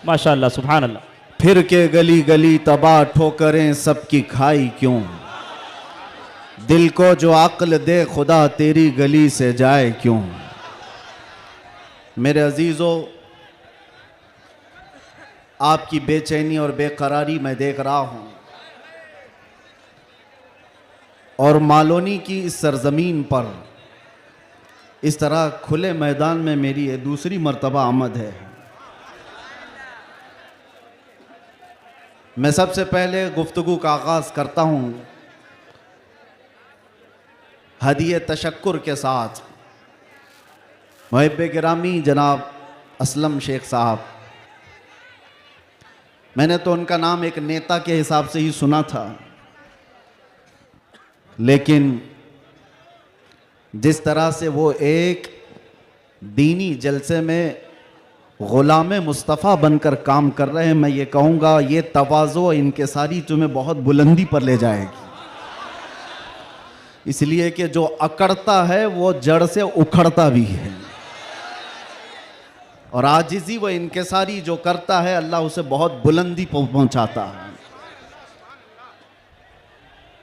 माशाअल्लाह, सुभान अल्लाह। फिर के गली गली तबाह ठोकरें सबकी खाई क्यों, दिल को जो अक्ल दे खुदा तेरी गली से जाए क्यों। मेरे अजीज़ों, आपकी बेचैनी और बेकरारी मैं देख रहा हूँ, और मालोनी की इस सरजमीन पर इस तरह खुले मैदान में मेरी ये दूसरी मर्तबा आमद है। मैं सबसे पहले गुफ्तगू का आगाज़ करता हूँ हदीये तशक्कुर के साथ मुहिब्बे गिरामी जनाब असलम शेख साहब। मैंने तो उनका नाम एक नेता के हिसाब से ही सुना था, लेकिन जिस तरह से वो एक दीनी जलसे में ग़ुलाम मुस्तफ़ा बनकर काम कर रहे हैं, मैं ये कहूँगा ये तवाज़ो इनकिसारी तुम्हें बहुत बुलंदी पर ले जाएगी। इसलिए कि जो अकड़ता है वो जड़ से उखड़ता भी है, और आजिज़ी व इनकिसारी जो करता है अल्लाह उसे बहुत बुलंदी पहुँचाता है।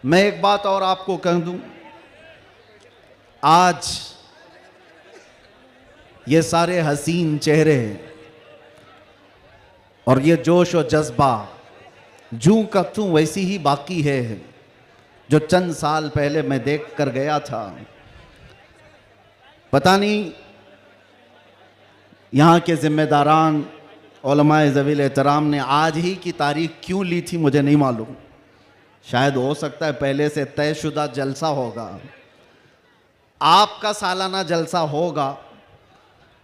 मैं एक बात और आपको कह दूँ, आज ये सारे हसीन चेहरे और ये जोश और जज्बा जूं का तूं वैसी ही बाकी है जो चंद साल पहले मैं देख कर गया था। पता नहीं यहाँ के जिम्मेदारान उलमाए ज़वील एहतराम ने आज ही की तारीख क्यों ली थी, मुझे नहीं मालूम। शायद हो सकता है पहले से तयशुदा जलसा होगा, आपका सालाना जलसा होगा,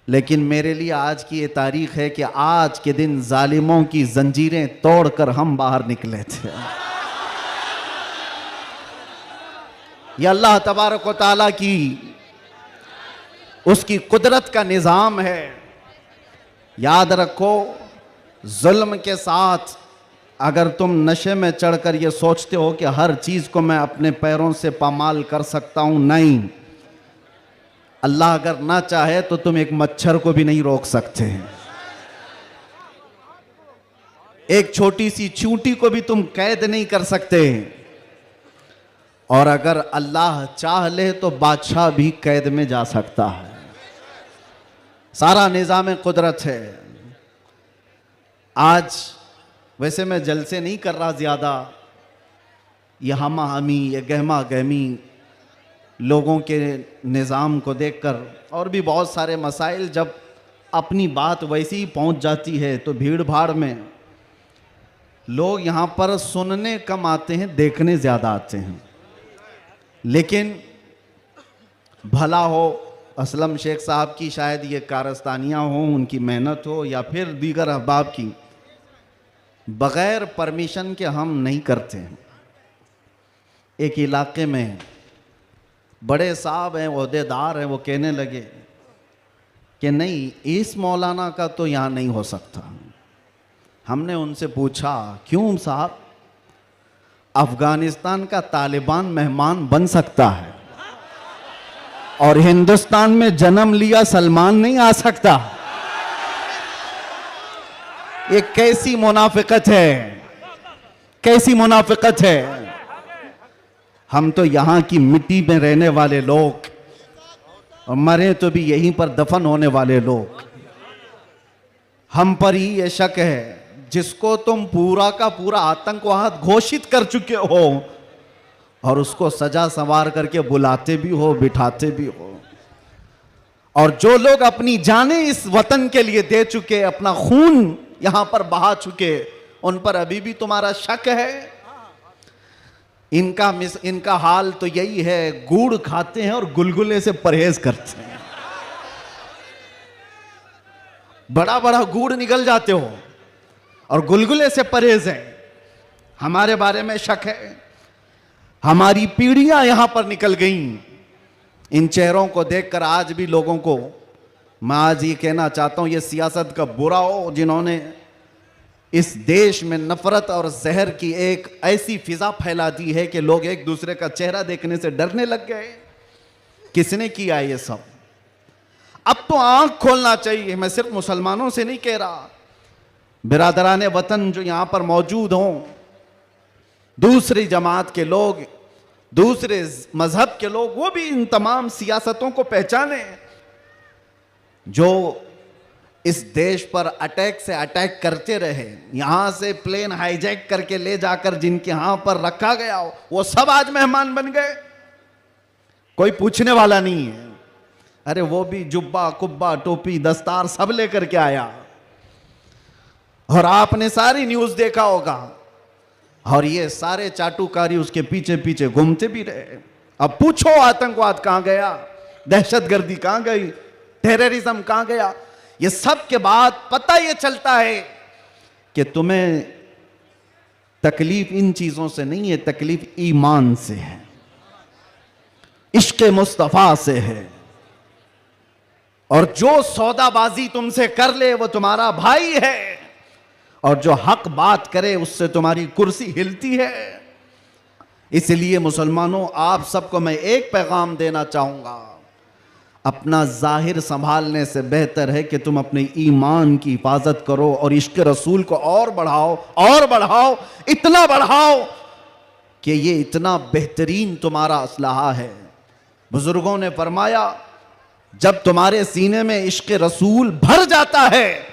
लेकिन मेरे लिए आज की ये तारीख है कि आज के दिन जालिमों की जंजीरें तोड़कर हम बाहर निकले थे। ये अल्लाह तबारक व तआला की उसकी कुदरत का निज़ाम है। याद रखो, जुल्म के साथ अगर तुम नशे में चढ़कर ये सोचते हो कि हर चीज़ को मैं अपने पैरों से पामाल कर सकता हूं, नहीं, अल्लाह अगर ना चाहे तो तुम एक मच्छर को भी नहीं रोक सकते हैं, एक छोटी सी चींटी को भी तुम कैद नहीं कर सकते, और अगर अल्लाह चाह ले तो बादशाह भी कैद में जा सकता है। सारा निज़ाम कुदरत है। आज वैसे मैं जलसे नहीं कर रहा ज़्यादा, ये हमा हमी, ये गहमा गहमी लोगों के निज़ाम को देखकर, और भी बहुत सारे मसाइल, जब अपनी बात वैसी ही पहुंच जाती है तो भीड़ भाड़ में लोग यहाँ पर सुनने कम आते हैं, देखने ज़्यादा आते हैं। लेकिन भला हो असलम शेख साहब की, शायद ये कारस्तानियाँ हों, उनकी मेहनत हो, या फिर दीगर अहबाब की, बग़ैर परमिशन के हम नहीं करते हैं। एक इलाके में बड़े साहब हैं, ओहदेदार हैं, वो कहने लगे कि नहीं, इस मौलाना का तो यहाँ नहीं हो सकता। हमने उनसे पूछा क्यों साहब? अफगानिस्तान का तालिबान मेहमान बन सकता है और हिंदुस्तान में जन्म लिया सलमान नहीं आ सकता। ये कैसी मुनाफिकत है, कैसी मुनाफिकत है। हम तो यहाँ की मिट्टी में रहने वाले लोग, और मरे तो भी यहीं पर दफन होने वाले लोग। हम पर ही ये शक है, जिसको तुम पूरा का पूरा आतंकवाद घोषित कर चुके हो और उसको सजा संवार करके बुलाते भी हो, बिठाते भी हो, और जो लोग अपनी जानें इस वतन के लिए दे चुके, अपना खून यहां पर बहा चुके, उन पर अभी भी तुम्हारा शक है। इनका हाल तो यही है, गुड़ खाते हैं और गुलगुले से परहेज करते हैं। बड़ा बड़ा गुड़ निकल जाते हो और गुलगुले से परहेज है। हमारे बारे में शक है। हमारी पीढ़ियां यहां पर निकल गईं। इन चेहरों को देखकर आज भी लोगों को, मैं आज ये कहना चाहता हूं, ये सियासत का बुरा हो जिन्होंने इस देश में नफरत और जहर की एक ऐसी फिजा फैला दी है कि लोग एक दूसरे का चेहरा देखने से डरने लग गए। किसने किया ये सब? अब तो आंख खोलना चाहिए। मैं सिर्फ मुसलमानों से नहीं कह रहा, बिरादरान वतन जो यहाँ पर मौजूद हों, दूसरी जमात के लोग, दूसरे मजहब के लोग, वो भी इन तमाम सियासतों को पहचाने जो इस देश पर अटैक से अटैक करते रहे। यहां से प्लेन हाईजैक करके ले जाकर जिनके यहां पर रखा गया हो, वो सब आज मेहमान बन गए, कोई पूछने वाला नहीं है। अरे वो भी जुब्बा कुब्बा टोपी दस्तार सब लेकर के आया, और आपने सारी न्यूज देखा होगा, और ये सारे चाटुकारी उसके पीछे पीछे घूमते भी रहे। अब पूछो आतंकवाद कहां गया, दहशतगर्दी कहां गई, टेररिज्म कहां गया। ये सब के बाद पता ये चलता है कि तुम्हें तकलीफ इन चीजों से नहीं है, तकलीफ ईमान से है, इश्क मुस्तफा से है। और जो सौदाबाजी तुमसे कर ले वो तुम्हारा भाई है, और जो हक बात करे उससे तुम्हारी कुर्सी हिलती है। इसलिए मुसलमानों, आप सबको मैं एक पैगाम देना चाहूंगा, अपना जाहिर संभालने से बेहतर है कि तुम अपने ईमान की हिफाजत करो और इश्क रसूल को और बढ़ाओ, और बढ़ाओ, इतना बढ़ाओ कि ये इतना बेहतरीन तुम्हारा असलाहा है। बुजुर्गों ने फरमाया, जब तुम्हारे सीने में इश्क रसूल भर जाता है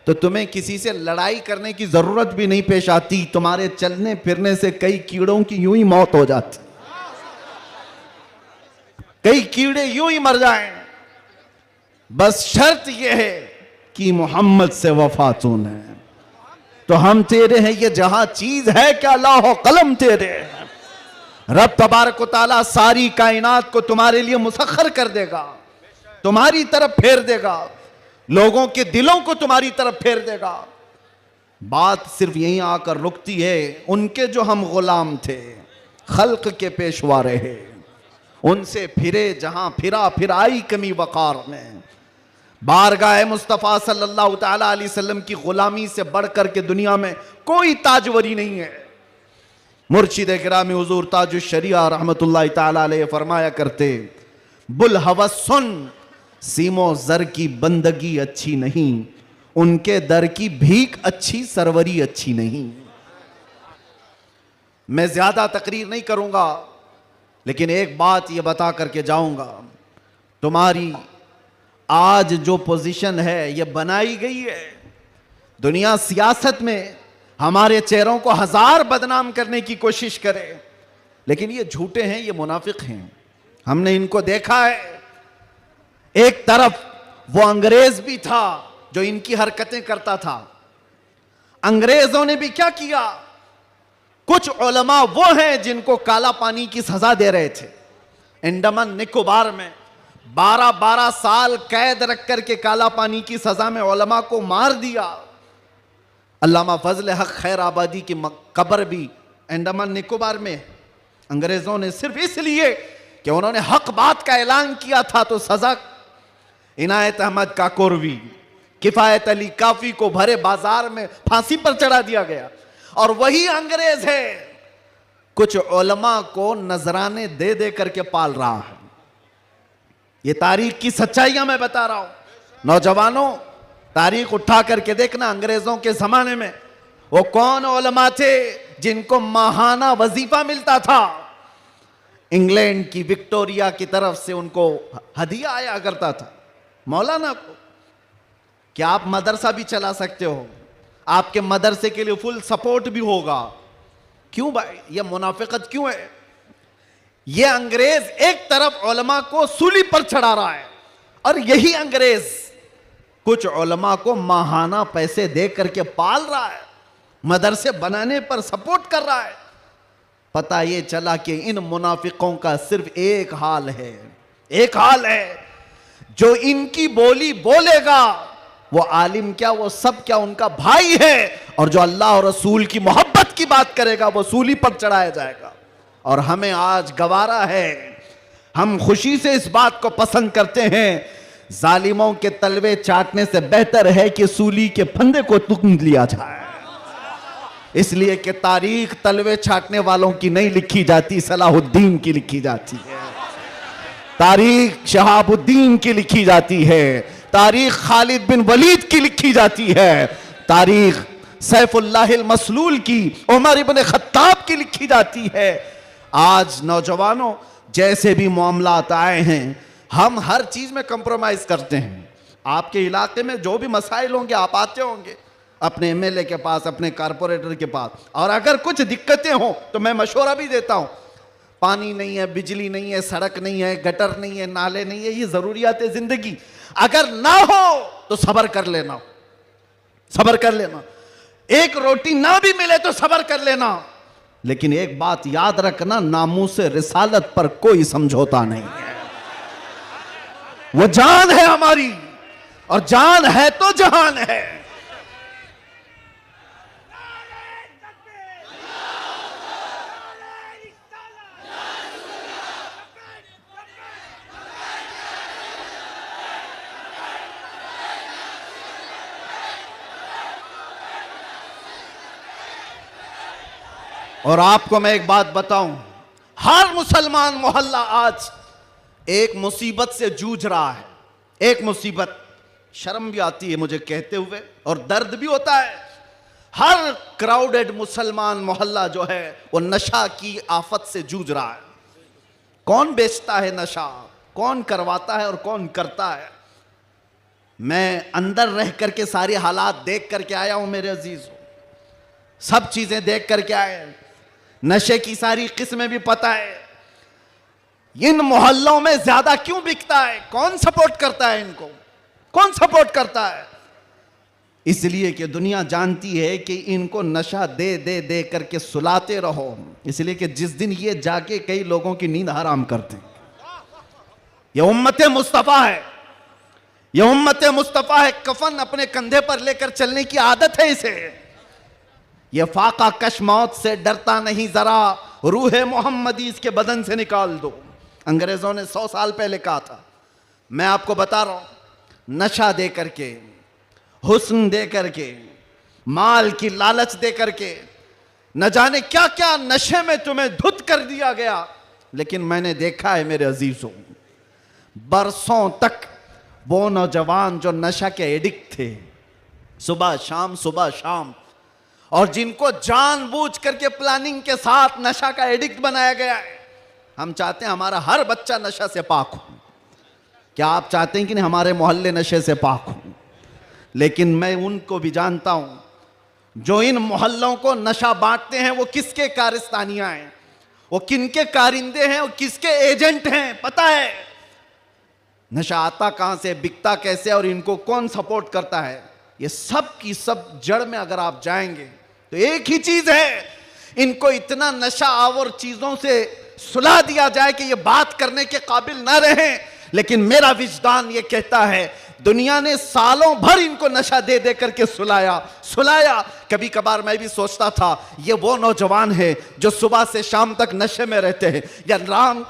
तो तुम्हें किसी से लड़ाई करने की जरूरत भी नहीं पेश आती। तुम्हारे चलने फिरने से कई कीड़ों की यूं ही मौत हो जाती, कई कीड़े यूं ही मर जाएं। बस शर्त यह है कि मोहम्मद से वफा तूने, तो हम तेरे हैं, ये जहां चीज है क्या लाहो कलम तेरे। रब तबारक व तआला सारी कायनात को तुम्हारे लिए मुसख्खर कर देगा, तुम्हारी तरफ फेर देगा, लोगों के दिलों को तुम्हारी तरफ फेर देगा। बात सिर्फ यहीं आकर रुकती है, उनके जो हम गुलाम थे, खल्क के पेशवा रहे, उनसे फिरे जहां फिरा, फिर आई कमी वकार में। बारगाह मुस्तफ़ा सल्लल्लाहु ताला अलैहि वसल्लम की गुलामी से बढ़कर के दुनिया में कोई ताजवरी नहीं है। मुर्शिद गिरामी हुजूर ताजुश शरिया रहमतुल्लाह ताला अलैहि फरमाया करते, बुल हवस सुन, सीमो जर की बंदगी अच्छी नहीं, उनके दर की भीख अच्छी, सरवरी अच्छी नहीं। मैं ज्यादा तकरीर नहीं करूंगा, लेकिन एक बात यह बता करके जाऊंगा, तुम्हारी आज जो पोजीशन है यह बनाई गई है। दुनिया सियासत में हमारे चेहरों को हजार बदनाम करने की कोशिश करे, लेकिन ये झूठे हैं, ये मुनाफिक हैं, हमने इनको देखा है। एक तरफ वो अंग्रेज भी था जो इनकी हरकतें करता था। अंग्रेजों ने भी क्या किया, कुछ उलमा वो हैं जिनको काला पानी की सजा दे रहे थे। अंडमान निकोबार में 12-12 साल कैद रख करके काला पानी की सजा में उलमा को मार दिया। अल्लामा फजल हक खैर आबादी की कब्र भी अंडमान निकोबार में। अंग्रेजों ने सिर्फ इसलिए कि उन्होंने हक बात का ऐलान किया था तो सजा इनायत अहमद काकोरवी, किफायत अली काफी को भरे बाजार में फांसी पर चढ़ा दिया गया। और वही अंग्रेज है कुछ उलमा को नजराने दे दे करके पाल रहा है। ये तारीख की सच्चाइयां मैं बता रहा हूं। नौजवानों, तारीख उठा करके देखना, अंग्रेजों के जमाने में वो कौन उलमा थे जिनको माहाना वजीफा मिलता था। इंग्लैंड की विक्टोरिया की तरफ से उनको हदिया आया करता था। मौलाना को क्या आप मदरसा भी चला सकते हो, आपके मदरसे के लिए फुल सपोर्ट भी होगा। क्यों भाई, ये मुनाफिकत क्यों है? ये अंग्रेज एक तरफ उलमा को सूली पर चढ़ा रहा है, और यही अंग्रेज कुछ उलमा को माहाना पैसे दे करके पाल रहा है, मदरसे बनाने पर सपोर्ट कर रहा है। पता ये चला कि इन मुनाफिकों का सिर्फ एक हाल है, एक हाल है, जो इनकी बोली बोलेगा वो आलिम क्या, वो सब क्या उनका भाई है, और जो अल्लाह और रसूल की मोहब्बत की बात करेगा वो सूली पर चढ़ाया जाएगा। और हमें आज गवारा है, हम खुशी से इस बात को पसंद करते हैं, जालिमों के तलवे चाटने से बेहतर है कि सूली के फंदे को तुम लिया जाए। इसलिए कि तारीख तलवे छाटने वालों की नहीं लिखी जाती, सलाहुद्दीन की लिखी जाती है। तारीख शहाबुद्दीन की लिखी जाती है, तारीख खालिद बिन वलीद की लिखी जाती है, तारीख सैफुल्लाहिल मसलूल की, उमर इब्न खत्ताब की लिखी जाती है। आज नौजवानों, जैसे भी मामलात आए हैं, हम हर चीज में कंप्रोमाइज करते हैं। आपके इलाके में जो भी मसाइल होंगे, आप आते होंगे अपने एमएलए के पास, अपने कारपोरेटर के पास, और अगर कुछ दिक्कतें हो तो मैं मशवरा भी देता हूं। पानी नहीं है, बिजली नहीं है, सड़क नहीं है, गटर नहीं है, नाले नहीं है, ये जरूरियात है जिंदगी। अगर ना हो तो सब्र कर लेना, सब्र कर लेना। एक रोटी ना भी मिले तो सब्र कर लेना, लेकिन एक बात याद रखना, नामूसे रिसालत पर कोई समझौता नहीं है। वो जान है हमारी, और जान है तो जहान है। और आपको मैं एक बात बताऊं, हर मुसलमान मोहल्ला आज एक मुसीबत से जूझ रहा है। एक मुसीबत, शर्म भी आती है मुझे कहते हुए और दर्द भी होता है। हर क्राउडेड मुसलमान मोहल्ला जो है वो नशा की आफत से जूझ रहा है। कौन बेचता है नशा, कौन करवाता है और कौन करता है। मैं अंदर रह करके सारे हालात देख करके आया हूं मेरे अजीज, सब चीजें देख करके आए। नशे की सारी किस्में भी पता है। इन मोहल्लों में ज्यादा क्यों बिकता है, कौन सपोर्ट करता है इनको, कौन सपोर्ट करता है? इसलिए कि दुनिया जानती है कि इनको नशा दे दे दे करके सुलाते रहो, इसलिए कि जिस दिन ये जाके कई लोगों की नींद हराम करते। ये उम्मत मुस्तफा है, ये उम्मत मुस्तफा है। कफन अपने कंधे पर लेकर चलने की आदत है इसे। ये फाका कश मौत से डरता नहीं जरा, रूह मोहम्मदी इसके बदन से निकाल दो। अंग्रेजों ने 100 साल पहले कहा था। मैं आपको बता रहा हूं, नशा दे करके, हुस्न दे करके, माल की लालच दे करके, न जाने क्या क्या नशे में तुम्हें धुत कर दिया गया। लेकिन मैंने देखा है मेरे अजीजों, बरसों तक वो नौजवान जो नशा के एडिक्ट थे, सुबह शाम, और जिनको जानबूझ करके प्लानिंग के साथ नशा का एडिक्ट बनाया गया है। हम चाहते हैं हमारा हर बच्चा नशा से पाक हो। क्या आप चाहते हैं कि नहीं हमारे मोहल्ले नशे से पाक हो? लेकिन मैं उनको भी जानता हूं जो इन मोहल्लों को नशा बांटते हैं, वो किसके कारस्तानियां हैं, वो किनके कारिंदे हैं, वो किसके एजेंट हैं, पता है। नशा आता कहां से, बिकता कैसे, और इनको कौन सपोर्ट करता है, ये सब की सब जड़ में अगर आप जाएंगे तो एक ही चीज है। इनको इतना नशा आवर चीजों से सुला दिया जाए कि ये बात करने के काबिल ना रहे। लेकिन मेरा विजदान ये कहता है, दुनिया ने सालों भर इनको नशा दे दे करके सुलाया। कभी कभार मैं भी सोचता था ये वो नौजवान है जो सुबह से शाम तक नशे में रहते हैं, या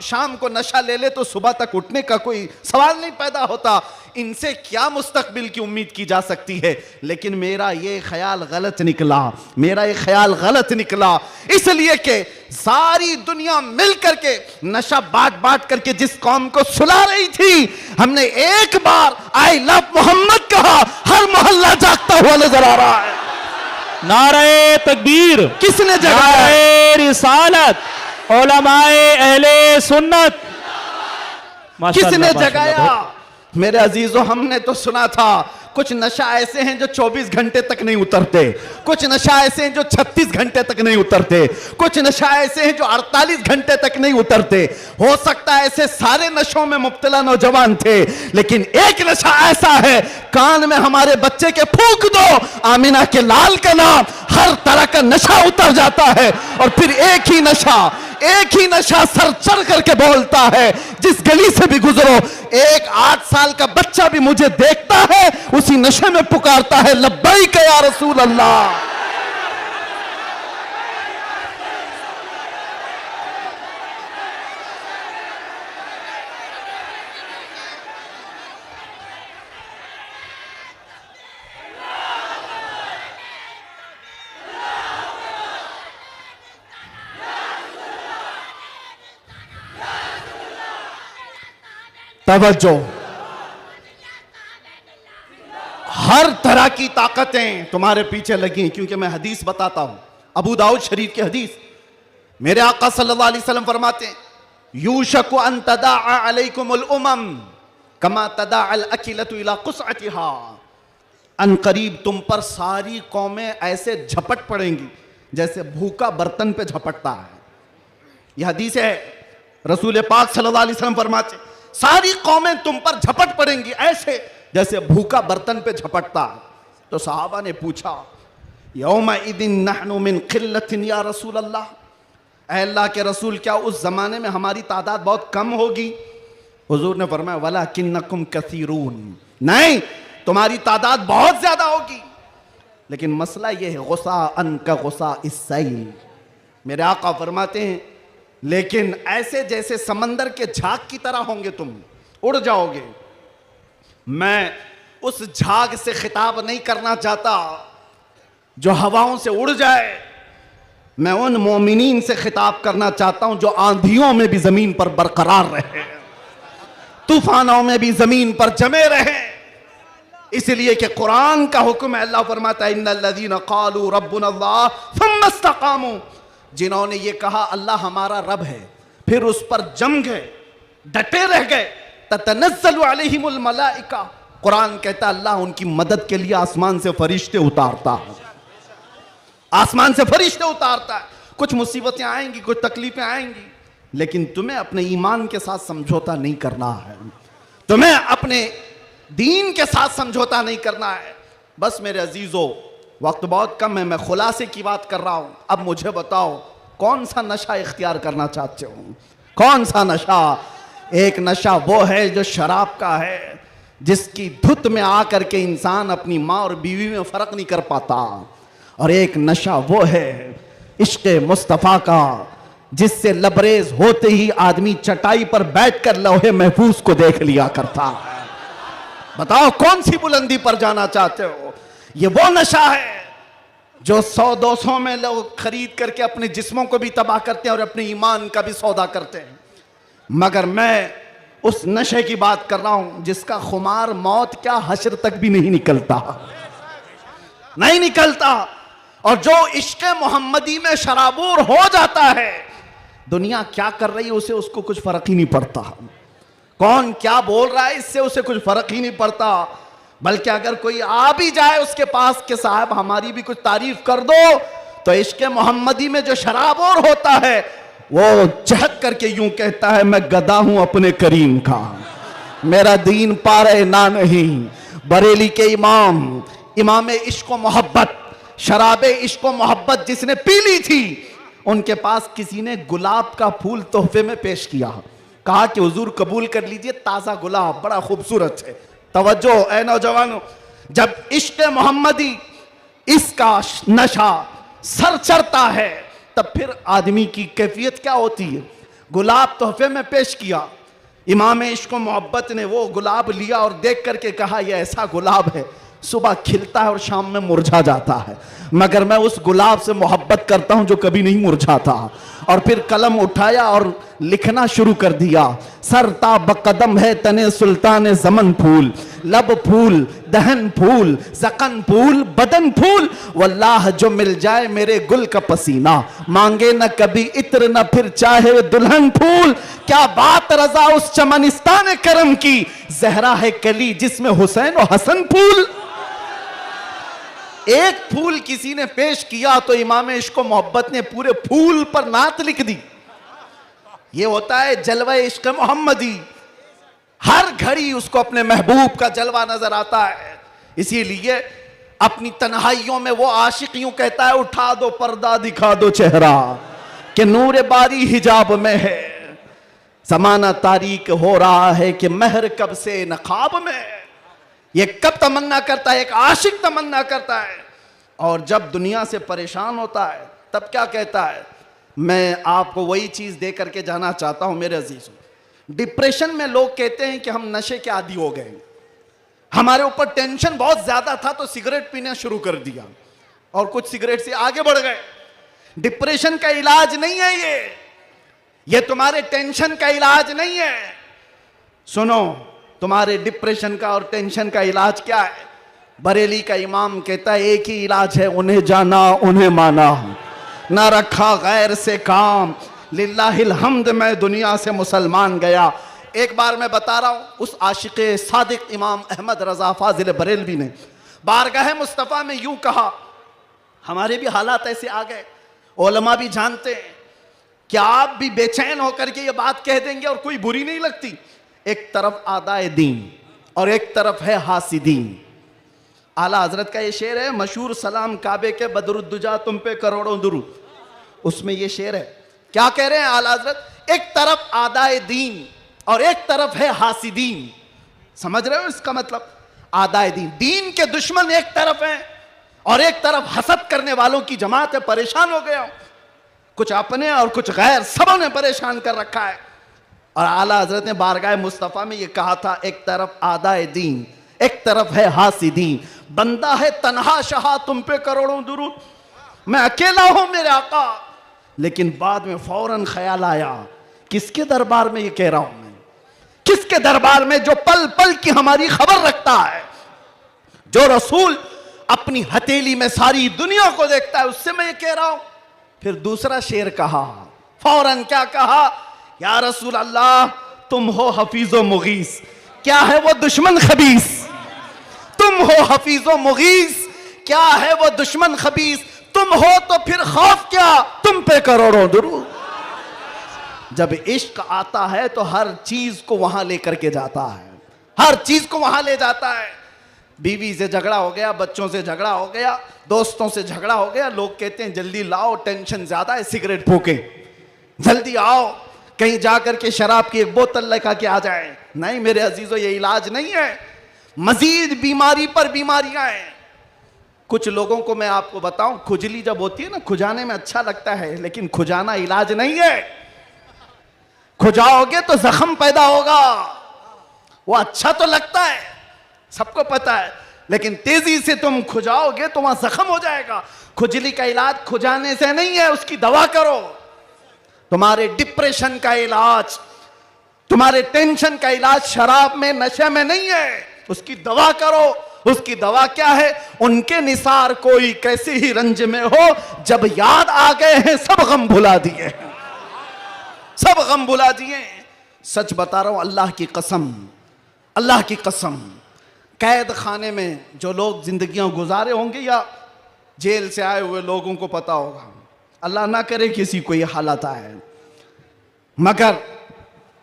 शाम को नशा ले ले तो सुबह तक उठने का कोई सवाल नहीं पैदा होता। इनसे क्या मुस्तकबिल की उम्मीद की जा सकती है। लेकिन मेरा ये ख्याल गलत निकला, मेरा ये ख्याल गलत निकला, इसलिए कि सारी दुनिया मिल करके नशा बांट करके जिस कौम को सुला रही थी, हमने एक बार आई लव मोहम्मद कहा, हर मोहल्ला जागता हुआ नजर आ रहा है। नारे तकबीर किसने जगाया? नारे रिसालत, उलमाए अहले सुन्नत, किसने जगाया? मेरे अजीजों, हमने तो सुना था कुछ नशा ऐसे हैं जो 24 घंटे तक नहीं उतरते, कुछ नशा ऐसे हैं जो 36 घंटे तक नहीं उतरते, कुछ नशा ऐसे हैं जो 48 घंटे तक नहीं उतरते। हो सकता है ऐसे सारे नशों में मुब्तला नौजवान थे, लेकिन एक नशा ऐसा है, कान में हमारे बच्चे के फूंक दो आमिना के लाल का नाम, हर तरह का नशा उतर जाता है। और फिर एक ही नशा सर चढ़ करके बोलता है, जिस गली से भी गुजरो एक 8 साल का बच्चा भी मुझे देखता है, उसी नशे में पुकारता है, लब्बैक या रसूल अल्लाह। तवज्जो, हर तरह तरह की ताकतें तुम्हारे पीछे लगी, क्योंकि मैं हदीस बताता हूं, अबू दाऊद शरीफ की हदीस। मेरे आका सल्लल्लाहु अलैहि वसल्लम फरमाते हैं, यूशकु अन तदाअ अलैकुमुल उमम कमा तदाअल अकिलतु इला कुसअतिहा। अन करीब तुम पर सारी कौमें ऐसे झपट पड़ेंगी जैसे भूखा बर्तन पे झपटता है। यह हदीस है, रसूल पाक सल्लल्लाहु अलैहि वसल्लम फरमाते, सारी कौमें तुम पर झपट पड़ेंगी ऐसे जैसे भूखा बर्तन पे झपटता है। तो सहाबा ने पूछा, यौमा इदिन नहनु मिन किल्लतिन या रसूल अल्लाह, ऐ अल्लाह के रसूल क्या उस जमाने में हमारी तादाद बहुत कम होगी? हुजूर ने फरमाया, वलाकिन्नकुम कसीरून, नहीं तुम्हारी तादाद बहुत ज्यादा होगी, लेकिन मसला यह है गुस्सा अन का गुस्सा इस्सैल। मेरे आका फरमाते हैं, लेकिन ऐसे जैसे समंदर के झाग की तरह होंगे, तुम उड़ जाओगे। मैं उस झाग से खिताब नहीं करना चाहता जो हवाओं से उड़ जाए, मैं उन मोमिनीन से खिताब करना चाहता हूं जो आंधियों में भी जमीन पर बरकरार रहे, तूफानों में भी जमीन पर जमे रहे। इसलिए कि कुरान का हुक्म है, अल्लाह फरमाता है, इन्नल्लज़ीना क़ालू रब्बुनल्लाह सुम्मा इस्तक़ामू, जिन्होंने ये कहा अल्लाह हमारा रब है, फिर उस पर जम गए, डटे रह गए, ततनज़्ज़लु अलैहिमुल मलाइका, कुरान कहता है अल्लाह उनकी मदद के लिए आसमान से फरिश्ते उतारता है, आसमान से फरिश्ते उतारता है। कुछ मुसीबतें आएंगी, कुछ तकलीफें आएंगी, लेकिन तुम्हें अपने ईमान के साथ समझौता नहीं करना है, तुम्हें अपने दीन के साथ समझौता नहीं करना है। बस मेरे अजीजों, वक्त बहुत कम है, मैं खुलासे की बात कर रहा हूं। अब मुझे बताओ, कौन सा नशा इख्तियार करना चाहते हो? कौन सा नशा? एक नशा वो है जो शराब का है, जिसकी धुत में आकर के इंसान अपनी माँ और बीवी में फर्क नहीं कर पाता, और एक नशा वो है इश्क़ मुस्तफ़ा का, जिससे लबरेज होते ही आदमी चटाई पर बैठकर लौहे महफूज को देख लिया करता है। बताओ कौन सी बुलंदी पर जाना चाहते हो? ये वो नशा है जो 100-200 में लोग खरीद करके अपने जिस्मों को भी तबाह करते हैं और अपने ईमान का भी सौदा करते हैं। मगर मैं उस नशे की बात कर रहा हूं जिसका खुमार मौत क्या हश्र तक भी नहीं निकलता, नहीं निकलता, और जो इश्क़ मोहम्मदी में शराबूर हो जाता है, दुनिया क्या कर रही है उसे उसको कुछ फर्क ही नहीं पड़ता, कौन क्या बोल रहा है इससे उसे कुछ फर्क ही नहीं पड़ता। बल्कि अगर कोई आ भी जाए उसके पास के साहब हमारी भी कुछ तारीफ कर दो, तो इश्क़ मोहम्मदी में जो शराबोर होता है वो चहक करके यूं कहता है, मैं गदा हूं अपने करीम का, मेरा दीन पारे ना नहीं। बरेली के इमाम इश्क़ मोहब्बत, शराबे इश्क़ मोहब्बत जिसने पी ली थी, उनके पास किसी ने गुलाब का फूल तोहफे में पेश किया, कहा कि हुजूर कबूल कर लीजिए, ताज़ा गुलाब बड़ा खूबसूरत है। तवज्जो ऐ नौजवानों, जब इश्क़ मोहम्मदी इसका नशा सर चढ़ता है तब फिर आदमी की कैफियत क्या होती है। गुलाब तोहफे में पेश किया, इमाम इश्क़ मोहब्बत ने वो गुलाब लिया और देख करके कहा यह ऐसा गुलाब है, सुबह खिलता है और शाम में मुरझा जाता है, मगर मैं उस गुलाब से मोहब्बत करता हूं जो कभी नहीं मुरझाता। और फिर कलम उठाया और लिखना शुरू कर दिया, सरता बकदम है तने सुल्तान जमन फूल, लब फूल दहन फूल जकन फूल बदन फूल, वल्लाह जो मिल जाए मेरे गुल का पसीना, मांगे न कभी इत्र न फिर चाहे दुल्हन फूल। क्या बात रजा उस चमनिस्तान करम की, जहरा है कली जिसमें हुसैन और हसन फूल। एक फूल किसी ने पेश किया तो इमाम इश्क़ मोहब्बत ने पूरे फूल पर नात लिख दी। ये होता है जलवा इश्क़ मोहम्मदी, हर घड़ी उसको अपने महबूब का जलवा नजर आता है। इसीलिए अपनी तन्हाइयों में वो आशिक यूं कहता है, उठा दो पर्दा दिखा दो चेहरा कि नूर बारी हिजाब में है, ज़माना तारीक हो रहा है कि महर कब से नकाब में। ये कब तमन्ना करता है, एक आशिक तमन्ना करता है, और जब दुनिया से परेशान होता है तब क्या कहता है, मैं आपको वही चीज दे करके जाना चाहता हूं मेरे अजीजों। डिप्रेशन में लोग कहते हैं कि हम नशे के आदी हो गए, हमारे ऊपर टेंशन बहुत ज्यादा था तो सिगरेट पीना शुरू कर दिया और कुछ सिगरेट से आगे बढ़ गए। डिप्रेशन का इलाज नहीं है ये तुम्हारे टेंशन का इलाज नहीं है। सुनो, तुम्हारे डिप्रेशन का और टेंशन का इलाज क्या है? बरेली का इमाम कहता है एक ही इलाज है, उन्हें जाना उन्हें माना, ना रखा गैर से काम, लिल्लाहिल हम्द मैं दुनिया से मुसलमान गया। एक बार मैं बता रहा हूं, उस आशिक़े सादिक इमाम अहमद रज़ा फाजिल बरेलवी ने बारगाह मुस्तफ़ा में यूं कहा, हमारे भी हालात ऐसे आ गए, उलमा भी जानते हैं, क्या आप भी बेचैन होकर के ये बात कह देंगे और कोई बुरी नहीं लगती? एक तरफ आदाए दीन और एक तरफ है हासिदीन। आला हजरत का ये शेर है मशहूर, सलाम काबे के बदरुद्दुजा तुम पे करोड़ों दुरूद, उसमें ये शेर है। क्या कह रहे हैं आला हजरत? एक तरफ आदाए दीन और एक तरफ है हासिदीन। समझ रहे हो इसका मतलब? आदाए दीन, दीन के दुश्मन एक तरफ हैं और एक तरफ हसद करने वालों की जमात है। परेशान हो गया, कुछ अपने और कुछ गैर, सबों ने परेशान कर रखा है। और आला हजरत ने बारगाह मुस्तफ़ा में ये कहा था, एक तरफ आदाए दीन एक तरफ है हासिदीन। बंदा है तन्हा शाह तुम पे करोड़ों दुरूद, मैं अकेला हूं मेरे आका। लेकिन बाद में फौरन ख्याल आया, किसके दरबार में ये कह रहा हूं मैं? किसके दरबार में जो पल पल की हमारी खबर रखता है, जो रसूल अपनी हथेली में सारी दुनिया को देखता है, उससे मैं ये कह रहा हूं। फिर दूसरा शेर कहा, फौरन क्या कहा? या रसूल अल्लाह तुम हो हफीजो मुगीस, क्या है वो दुश्मन खबीस? तुम हो हफीजो मुगीस, क्या है वो दुश्मन खबीस? तुम हो तो फिर खौफ क्या, तुम पे करोड़ों दुरूद। जब इश्क आता है तो हर चीज को वहां लेकर के जाता है, हर चीज को वहां ले जाता है। बीवी से झगड़ा हो गया, बच्चों से झगड़ा हो गया, दोस्तों से झगड़ा हो गया, लोग कहते हैं जल्दी लाओ, टेंशन ज्यादा है, सिगरेट फूके, जल्दी आओ, कहीं जाकर के शराब की एक बोतल लेकर के आ जाए। नहीं मेरे अजीजों, ये इलाज नहीं है, मजीद बीमारी पर बीमारियां हैं। कुछ लोगों को मैं आपको बताऊं, खुजली जब होती है ना, खुजाने में अच्छा लगता है, लेकिन खुजाना इलाज नहीं है। खुजाओगे तो जख्म पैदा होगा, वो अच्छा तो लगता है, सबको पता है, लेकिन तेजी से तुम खुजाओगे तो वहां जख्म हो जाएगा। खुजली का इलाज खुजाने से नहीं है, उसकी दवा करो। तुम्हारे डिप्रेशन का इलाज, तुम्हारे टेंशन का इलाज शराब में, नशे में नहीं है, उसकी दवा करो। उसकी दवा क्या है? उनके निसार कोई कैसे ही रंज में हो, जब याद आ गए हैं सब गम भुला दिए, सब गम भुला दिए। सच बता रहा हूं, अल्लाह की कसम, अल्लाह की कसम, कैद खाने में जो लोग जिंदगियां गुजारे होंगे या जेल से आए हुए लोगों को पता होगा, अल्लाह ना करे किसी को ये हालत आए, मगर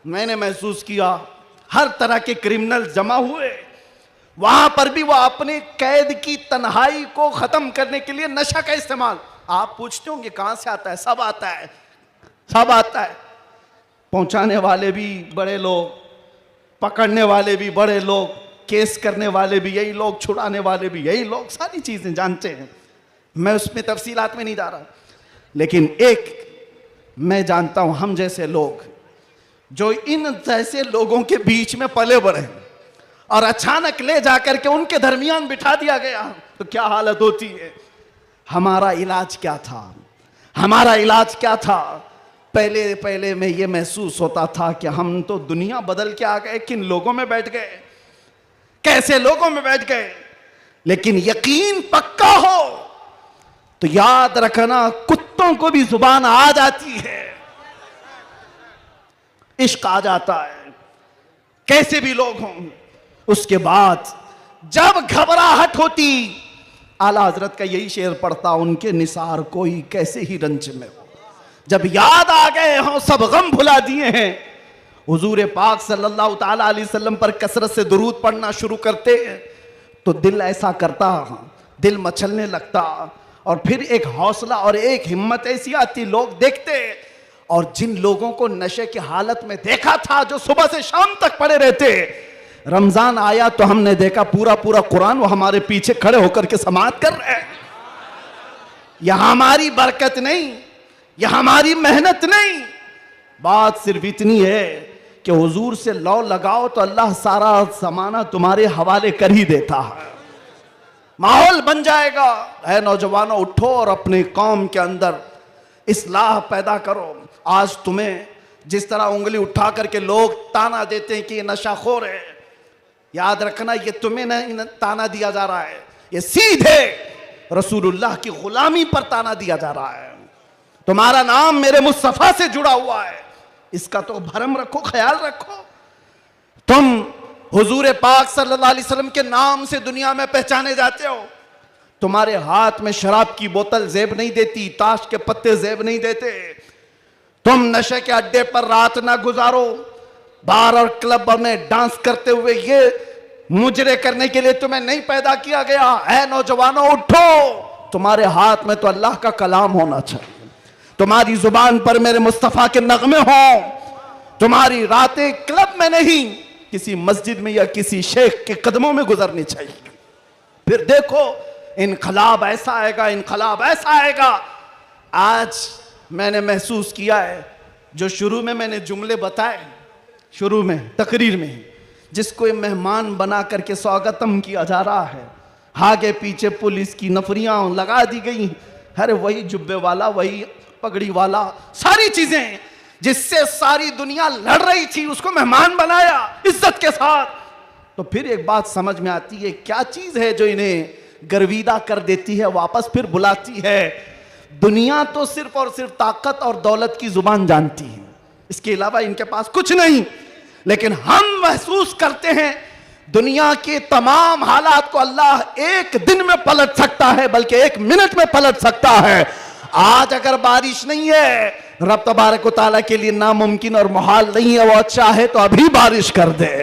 मैंने महसूस किया हर तरह के क्रिमिनल जमा हुए, वहां पर भी वो अपने कैद की तन्हाई को खत्म करने के लिए नशा का इस्तेमाल। आप पूछते होंगे कहां से आता है? सब आता है, सब आता है। पहुंचाने वाले भी बड़े लोग, पकड़ने वाले भी बड़े लोग, केस करने वाले भी यही लोग, छुड़ाने वाले भी यही लोग, सारी चीजें जानते हैं। मैं उसमें तफसीलात में नहीं जा रहा, लेकिन एक मैं जानता हूं, हम जैसे लोग जो इन जैसे लोगों के बीच में पले बढ़े और अचानक ले जाकर के उनके दरमियान बिठा दिया गया, तो क्या हालत होती है। हमारा इलाज क्या था? हमारा इलाज क्या था? पहले पहले में ये महसूस होता था कि हम तो दुनिया बदल के आ गए, किन लोगों में बैठ गए, कैसे लोगों में बैठ गए। लेकिन यकीन पक्का हो तो याद रखना, कुत्तों को भी जुबान आ जाती है, इश्क आ जाता है, कैसे भी लोग हों। उसके बाद जब घबराहट होती, आला हजरत का यही शेर पढ़ता, उनके निसार कोई कैसे ही रंज में हो, जब याद आ गए हों सब गम भुला दिए हैं। हुजूर पाक सल्लल्लाहु ताला अलैहि वसल्लम पर कसरत से दुरूद पढ़ना शुरू करते तो दिल ऐसा करता, दिल मचलने लगता, और फिर एक हौसला और एक हिम्मत ऐसी आती, लोग देखते। और जिन लोगों को नशे की हालत में देखा था, जो सुबह से शाम तक पड़े रहते, रमजान आया तो हमने देखा पूरा पूरा कुरान वो हमारे पीछे खड़े होकर के समाअत कर रहे हैं। यह हमारी बरकत नहीं, यह हमारी मेहनत नहीं, बात सिर्फ इतनी है कि हुजूर से लौ लगाओ तो अल्लाह सारा जमाना तुम्हारे हवाले कर ही देता है, माहौल बन जाएगा। है नौजवानों, उठो और अपने कौम के अंदर इस्लाह पैदा करो। आज तुम्हें जिस तरह उंगली उठा करके लोग ताना देते हैं कि ये नशाखोर है, याद रखना, ये तुम्हें नहीं ताना दिया जा रहा है, ये सीधे रसूलुल्लाह की गुलामी पर ताना दिया जा रहा है। तुम्हारा नाम मेरे मुस्तफा से जुड़ा हुआ है, इसका तो भरम रखो, ख्याल रखो। तुम हुजूर पाक सल्लल्लाहु अलैहि वसल्लम के नाम से दुनिया में पहचाने जाते हो। तुम्हारे हाथ में शराब की बोतल जेब नहीं देती, ताश के पत्ते जेब नहीं देते। तुम नशे के अड्डे पर रात ना गुजारो, बार और क्लब में डांस करते हुए ये मुजरे करने के लिए तुम्हें नहीं पैदा किया गया। ऐ नौजवानों, उठो, तुम्हारे हाथ में तो अल्लाह का कलाम होना चाहिए, तुम्हारी जुबान पर मेरे मुस्तफा के नगमे हों, तुम्हारी रातें क्लब में नहीं किसी मस्जिद में या किसी शेख के कदमों में गुजरनी चाहिए। फिर देखो इनकलाब ऐसा आएगा, इनकलाब ऐसा आएगा। आज मैंने महसूस किया है, जो शुरू में मैंने जुमले बताए, शुरू में तकरीर में, जिसको मेहमान बना करके स्वागतम किया जा रहा है, आगे पीछे पुलिस की नफरियां लगा दी गई। अरे वही जुब्बे वाला, वही पगड़ी वाला, सारी चीजें जिससे सारी दुनिया लड़ रही थी, उसको मेहमान बनाया इज्जत के साथ। तो फिर एक बात समझ में आती है, क्या चीज है जो इन्हें गर्विदा कर देती है, वापस फिर बुलाती है। दुनिया तो सिर्फ और सिर्फ ताकत और दौलत की जुबान जानती है, इसके अलावा इनके पास कुछ नहीं। लेकिन हम महसूस करते हैं दुनिया के तमाम हालात को अल्लाह एक दिन में पलट सकता है, बल्कि एक मिनट में पलट सकता है। आज अगर बारिश नहीं है, रब तबारक व तआला के लिए नामुमकिन और मुहाल नहीं है, वो चाहे तो अभी बारिश कर दे,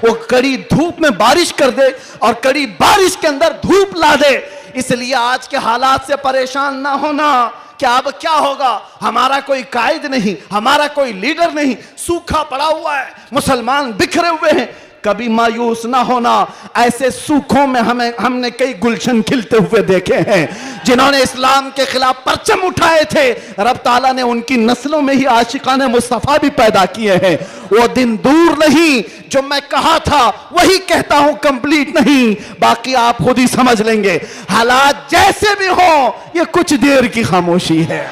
वो कड़ी धूप में बारिश कर दे और कड़ी बारिश के अंदर धूप ला दे। इसलिए आज के हालात से परेशान ना होना कि अब क्या होगा, हमारा कोई कायद नहीं, हमारा कोई लीडर नहीं, सूखा पड़ा हुआ है, मुसलमान बिखरे हुए हैं। कभी मायूस ना होना, ऐसे सूखों में हमने कई गुलशन खिलते हुए देखे हैं। जिन्होंने इस्लाम के खिलाफ परचम उठाए थे, रब ताला ने उनकी नस्लों में ही आशिकाने मुस्तफा भी पैदा किए हैं। वो दिन दूर नहीं, जो मैं कहा था वही कहता हूं, कंप्लीट नहीं, बाकी आप खुद ही समझ लेंगे। हालात जैसे भी हो, ये कुछ देर की खामोशी है।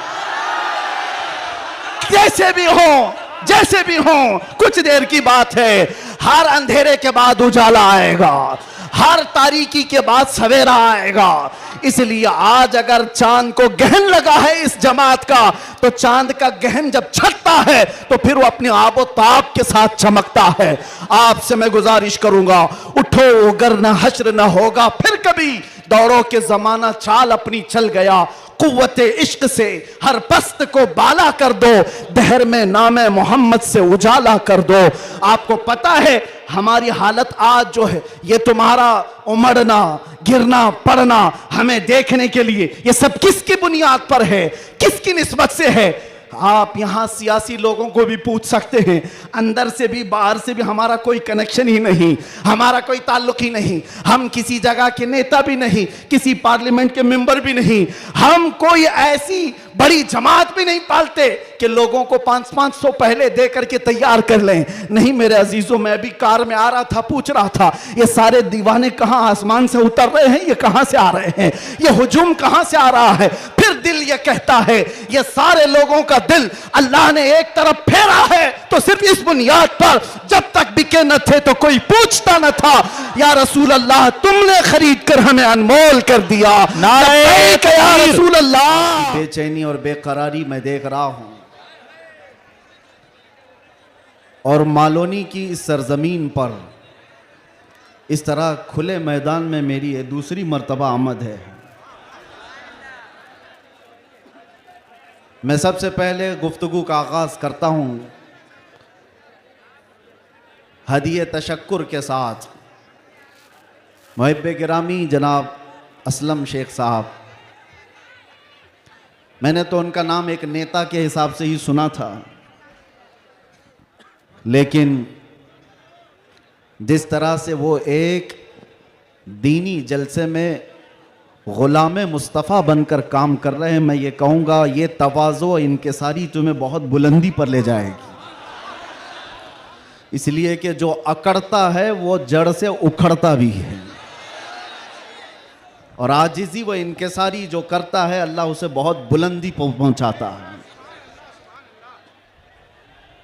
जैसे भी हो, जैसे भी हो, कुछ देर की बात है। हर अंधेरे के बाद उजाला आएगा, हर तारीकी के बाद सवेरा आएगा। इसलिए आज अगर चांद को गहन लगा है इस जमात का, तो चांद का गहन जब छटता है तो फिर वो अपने आबो ताब के साथ चमकता है। आपसे मैं गुजारिश करूंगा, उठो, अगर न हश्र न होगा फिर कभी, दौड़ो के जमाना चाल अपनी चल गया। कुव्वते इश्क से हर पस्त को बाला कर दो, दहर में नामे मोहम्मद से उजाला कर दो। आपको पता है हमारी हालत आज जो है, ये तुम्हारा उमड़ना, गिरना, पड़ना हमें देखने के लिए, ये सब किसकी बुनियाद पर है, किसकी निस्बत से है? आप यहां सियासी लोगों को भी पूछ सकते हैं, अंदर से भी बाहर से भी हमारा कोई कनेक्शन ही नहीं, हमारा कोई ताल्लुक ही नहीं। हम किसी जगह के नेता भी नहीं, किसी पार्लियामेंट के मेंबर भी नहीं, हम कोई ऐसी बड़ी जमात भी नहीं पालते कि लोगों को 500-500 पहले दे करके तैयार कर लें। नहीं मेरे अजीजों, मैं भी कार में आ रहा था, पूछ रहा था ये सारे दीवाने कहां आसमान से उतर रहे हैं, ये कहां से आ रहे हैं, ये हुजूम कहां से आ रहा है? फिर दिल ये कहता है, ये सारे लोगों का दिल अल्लाह ने एक तरफ फेरा है, तो सिर्फ इस बुनियाद पर, जब तक बिके न थे तो कोई पूछता न था, या रसूल अल्लाह तुमने खरीद कर हमें अनमोल कर दिया। नारे या रसूल अल्लाह। बेचैनी और बेकरारी मैं देख रहा हूं, और मालोनी की इस सरजमीन पर इस तरह खुले मैदान में मेरी ये दूसरी मर्तबा आमद है। मैं सबसे पहले गुफ्तगू का आगाज करता हूं हदिये तशक्कुर के साथ। मुहिब्बे गिरामी जनाब असलम शेख साहब, मैंने तो उनका नाम एक नेता के हिसाब से ही सुना था, लेकिन जिस तरह से वो एक दीनी जलसे में गुलाम मुस्तफ़ा बनकर काम कर रहे हैं, मैं ये कहूँगा ये तवाज़ो इनके सारी तुम्हें बहुत बुलंदी पर ले जाएगी। इसलिए कि जो अकड़ता है वो जड़ से उखड़ता भी है, और आजिज़ी वो इनके सारी जो करता है अल्लाह उसे बहुत बुलंदी पहुंचाता है।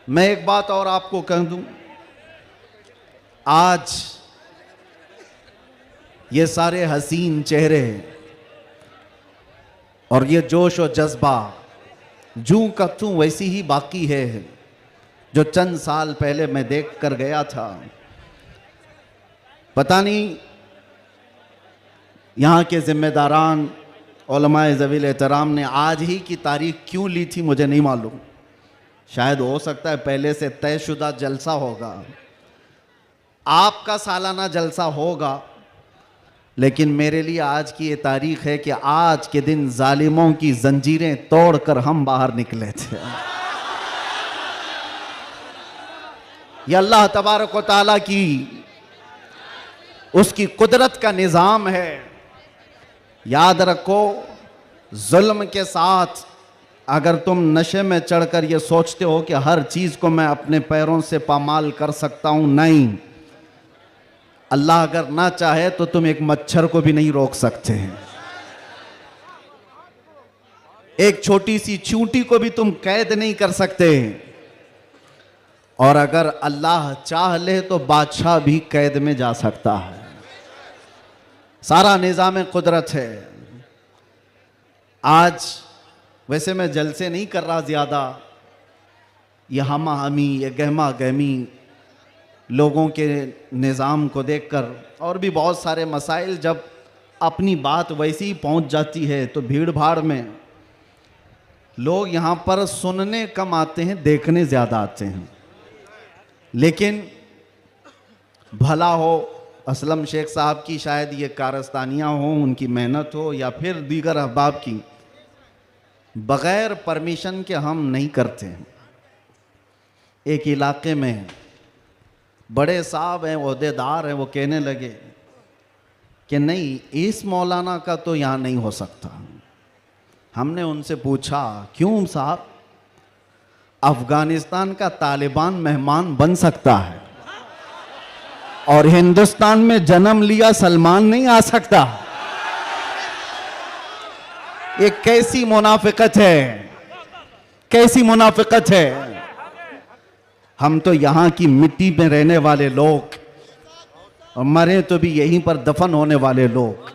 मैं एक बात और आपको कह दूं, आज ये सारे हसीन चेहरे और ये जोश और जज्बा जूं का तूं वैसी ही बाकी है जो चंद साल पहले मैं देख कर गया था। पता नहीं यहाँ के जिम्मेदारान उलमाए ज़वील एहतराम ने आज ही की तारीख क्यों ली थी, मुझे नहीं मालूम। शायद हो सकता है पहले से तयशुदा जलसा होगा, आपका सालाना जलसा होगा, लेकिन मेरे लिए आज की ये तारीख है कि आज के दिन जालिमों की जंजीरें तोड़कर हम बाहर निकले थे। ये अल्लाह तबारक व तआला की उसकी कुदरत का निज़ाम है। याद रखो, जुल्म के साथ अगर तुम नशे में चढ़कर ये सोचते हो कि हर चीज़ को मैं अपने पैरों से पामाल कर सकता हूं, नहीं। अल्लाह अगर ना चाहे तो तुम एक मच्छर को भी नहीं रोक सकते हैं, एक छोटी सी चींटी को भी तुम कैद नहीं कर सकते, और अगर अल्लाह चाह ले तो बादशाह भी कैद में जा सकता है। सारा निज़ाम कुदरत है। आज वैसे मैं जलसे नहीं कर रहा ज़्यादा, ये हमा हमी, ये गहमा गहमी लोगों के निज़ाम को देखकर, और भी बहुत सारे मसाइल, जब अपनी बात वैसी ही पहुंच जाती है तो भीड़ भाड़ में लोग यहाँ पर सुनने कम आते हैं, देखने ज़्यादा आते हैं। लेकिन भला हो, असलम शेख साहब की शायद ये कारस्तानियाँ हों, उनकी मेहनत हो, या फिर दीगर अहबाब की, बग़ैर परमिशन के हम नहीं करते हैं। एक इलाके में बड़े साहब हैं, ओहदेदार हैं, वो कहने लगे कि नहीं, इस मौलाना का तो यहाँ नहीं हो सकता। हमने उनसे पूछा, क्यों साहब? अफगानिस्तान का तालिबान मेहमान बन सकता है और हिंदुस्तान में जन्म लिया सलमान नहीं आ सकता। ये कैसी मुनाफिकत है, कैसी मुनाफिकत है। हम तो यहाँ की मिट्टी में रहने वाले लोग, और मरे तो भी यहीं पर दफन होने वाले लोग।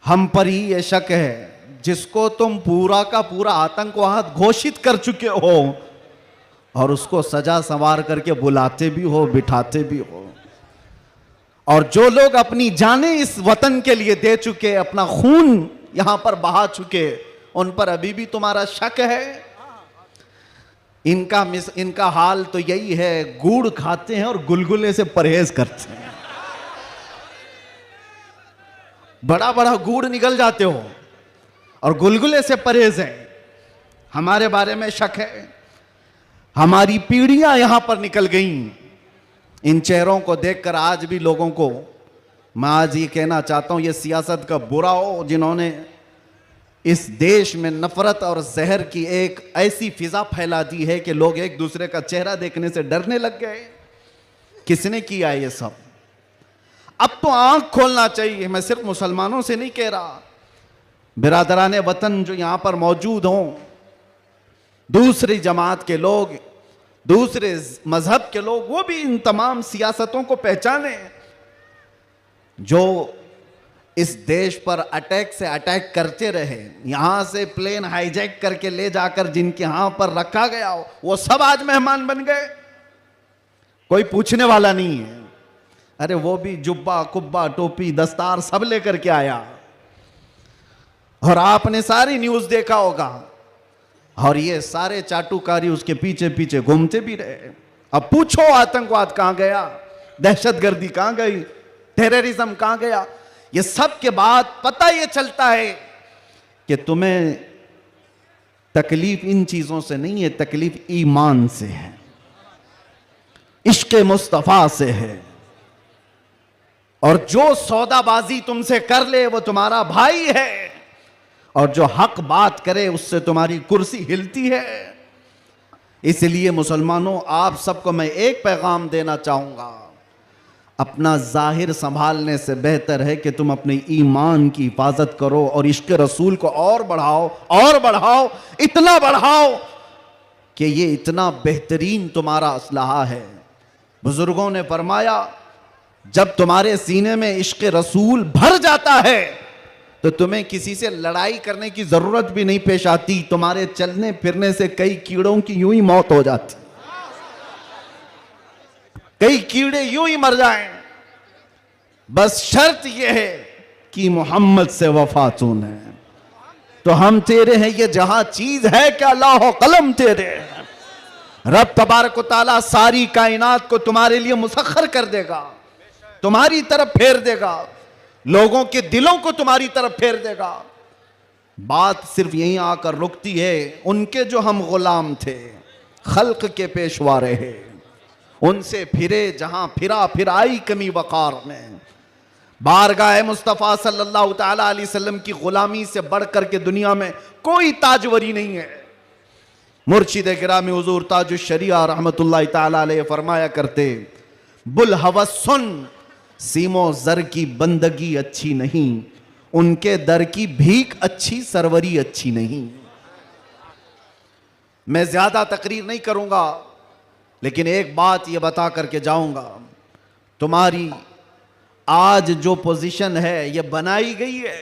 हम पर ही ये शक है, जिसको तुम पूरा का पूरा आतंकवाद घोषित कर चुके हो और उसको सजा संवार करके बुलाते भी हो, बिठाते भी हो। और जो लोग अपनी जानें इस वतन के लिए दे चुके, अपना खून यहां पर बहा चुके, उन पर अभी भी तुम्हारा शक है। इनका हाल तो यही है, गुड़ खाते हैं और गुलगुले से परहेज करते हैं। बड़ा बड़ा गुड़ निकल जाते हो और गुलगुले से परहेज है। हमारे बारे में शक है। हमारी पीढ़ियां यहां पर निकल गईं। इन चेहरों को देखकर आज भी लोगों को मैं आज ये कहना चाहता हूं, ये सियासत का बुरा हो जिन्होंने इस देश में नफरत और जहर की एक ऐसी फिजा फैला दी है कि लोग एक दूसरे का चेहरा देखने से डरने लग गए। किसने किया ये सब? अब तो आंख खोलना चाहिए। मैं सिर्फ मुसलमानों से नहीं कह रहा, बिरादराने वतन जो यहां पर मौजूद हों, दूसरी जमात के लोग, दूसरे मजहब के लोग, वो भी इन तमाम सियासतों को पहचाने जो इस देश पर अटैक से अटैक करते रहे। यहां से प्लेन हाईजैक करके ले जाकर जिनके यहां पर रखा गया हो, वो सब आज मेहमान बन गए। कोई पूछने वाला नहीं है। अरे वो भी जुब्बा कुब्बा टोपी दस्तार सब लेकर के आया, और आपने सारी न्यूज देखा होगा, और ये सारे चाटुकारी उसके पीछे पीछे घूमते भी रहे। अब पूछो आतंकवाद कहां गया, दहशतगर्दी कहां गई, टेररिज्म कहां गया? ये सब के बाद पता ये चलता है कि तुम्हें तकलीफ इन चीजों से नहीं है, तकलीफ ईमान से है, इश्क मुस्तफा से है। और जो सौदाबाजी तुमसे कर ले वो तुम्हारा भाई है, और जो हक बात करे उससे तुम्हारी कुर्सी हिलती है। इसलिए मुसलमानों, आप सबको मैं एक पैगाम देना चाहूंगा, अपना जाहिर संभालने से बेहतर है कि तुम अपने ईमान की हिफाजत करो और इश्क रसूल को और बढ़ाओ, और बढ़ाओ, इतना बढ़ाओ कि ये इतना बेहतरीन तुम्हारा असलहा है। बुजुर्गों ने फरमाया, जब तुम्हारे सीने में इश्क रसूल भर जाता है तो तुम्हें किसी से लड़ाई करने की जरूरत भी नहीं पेश आती। तुम्हारे चलने फिरने से कई कीड़ों की यूं ही मौत हो जाती, कई कीड़े यूं ही मर जाएं। बस शर्त यह है कि मोहम्मद से वफातून है। तो हम तेरे हैं, ये जहां चीज है क्या लौह कलम तेरे हैं। रब तबारक व तआला सारी कायनात को तुम्हारे लिए मुसख्खर कर देगा, तुम्हारी तरफ फेर देगा, लोगों के दिलों को तुम्हारी तरफ फेर देगा। बात सिर्फ यहीं आकर रुकती है। उनके जो हम गुलाम थे, खल्क के पेशवा रहे, उनसे फिरे जहां फिरा, फिर आई कमी वकार में। बारगाह मुस्तफ़ा सल्लल्लाहु तआला अलैहि वसल्लम की गुलामी से बढ़कर के दुनिया में कोई ताजवरी नहीं है। मुर्शिद गिरामी हुजूर ताजुश शरिया रहमतुल्लाह तआला अलैहि फरमाया करते, बुल हवस सुन, सीमो जर की बंदगी अच्छी नहीं, उनके दर की भीख अच्छी, सरवरी अच्छी नहीं। मैं ज्यादा तकरीर नहीं करूंगा, लेकिन एक बात यह बता करके जाऊंगा, तुम्हारी आज जो पोजीशन है यह बनाई गई है।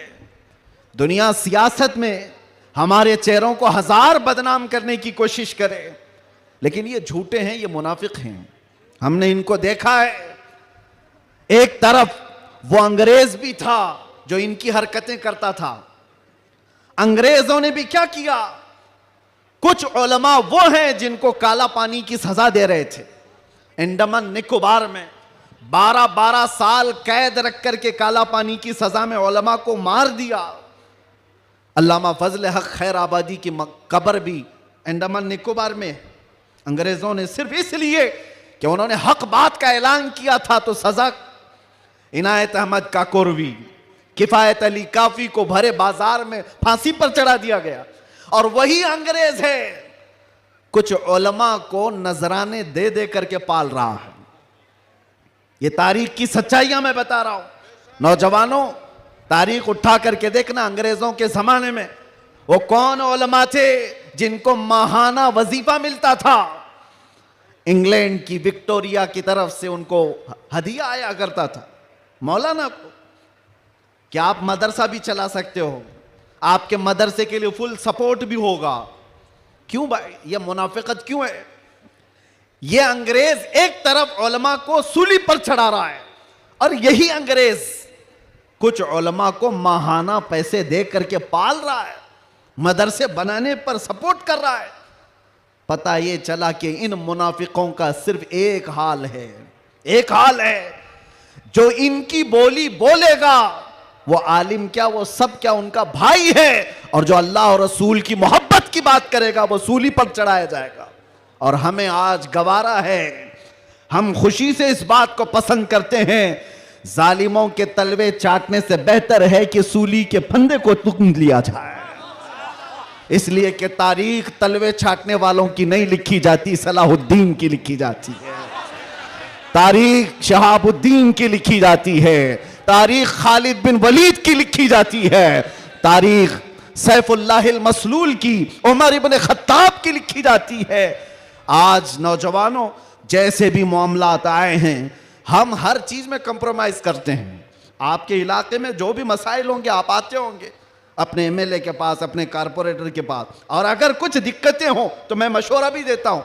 दुनिया सियासत में हमारे चेहरों को हजार बदनाम करने की कोशिश करे, लेकिन ये झूठे हैं, ये मुनाफिक हैं। हमने इनको देखा है। एक तरफ वो अंग्रेज भी था जो इनकी हरकतें करता था। अंग्रेजों ने भी क्या किया, कुछ उलमा वो हैं जिनको काला पानी की सजा दे रहे थे। अंडमान निकोबार में 12-12 साल कैद रख करके काला पानी की सजा में उलमा को मार दिया। अल्लामा फजल हक खैर आबादी की कब्र भी अंडमान निकोबार में। अंग्रेजों ने सिर्फ इसलिए कि उन्होंने हक बात का ऐलान किया था तो सजा इनायत अहमद काकोरवी, किफायत अली काफी को भरे बाजार में फांसी पर चढ़ा दिया गया। और वही अंग्रेज है कुछ उलमा को नजराने दे दे करके पाल रहा है। ये तारीख की सच्चाइयां मैं बता रहा हूं। नौजवानों, तारीख उठा करके देखना, अंग्रेजों के जमाने में वो कौन उलमा थे जिनको माहाना वजीफा मिलता था। इंग्लैंड की विक्टोरिया की तरफ से उनको हदिया आया करता था। मौलाना को क्या आप मदरसा भी चला सकते हो, आपके मदरसे के लिए फुल सपोर्ट भी होगा। क्यों भाई, ये मुनाफिकत क्यों है? ये अंग्रेज एक तरफ उलमा को सूली पर चढ़ा रहा है और यही अंग्रेज कुछ उलमा को माहाना पैसे दे करके पाल रहा है, मदरसे बनाने पर सपोर्ट कर रहा है। पता ये चला कि इन मुनाफिकों का सिर्फ एक हाल है, एक हाल है, जो इनकी बोली बोलेगा वो आलिम क्या, वो सब क्या उनका भाई है। और जो अल्लाह और रसूल की मोहब्बत की बात करेगा वो सूली पर चढ़ाया जाएगा। और हमें आज गवारा है, हम खुशी से इस बात को पसंद करते हैं, जालिमों के तलवे चाटने से बेहतर है कि सूली के फंदे को तुम लिया जाए। इसलिए कि तारीख तलवे छाटने वालों की नहीं लिखी जाती, सलाहुद्दीन की लिखी जाती है। तारीख शहाबुद्दीन की लिखी जाती है, तारीख खालिद बिन वलीद की लिखी जाती है, तारीख सैफुल्लाहिल मसलूल की, उमर इब्न खत्ताब की लिखी जाती है। आज नौजवानों, जैसे भी मामलात आए हैं, हम हर चीज में कंप्रोमाइज करते हैं। आपके इलाके में जो भी मसाइल होंगे आप आते होंगे अपने एमएलए के पास, अपने कारपोरेटर के पास, और अगर कुछ दिक्कतें हो तो मैं मशवरा भी देता हूं।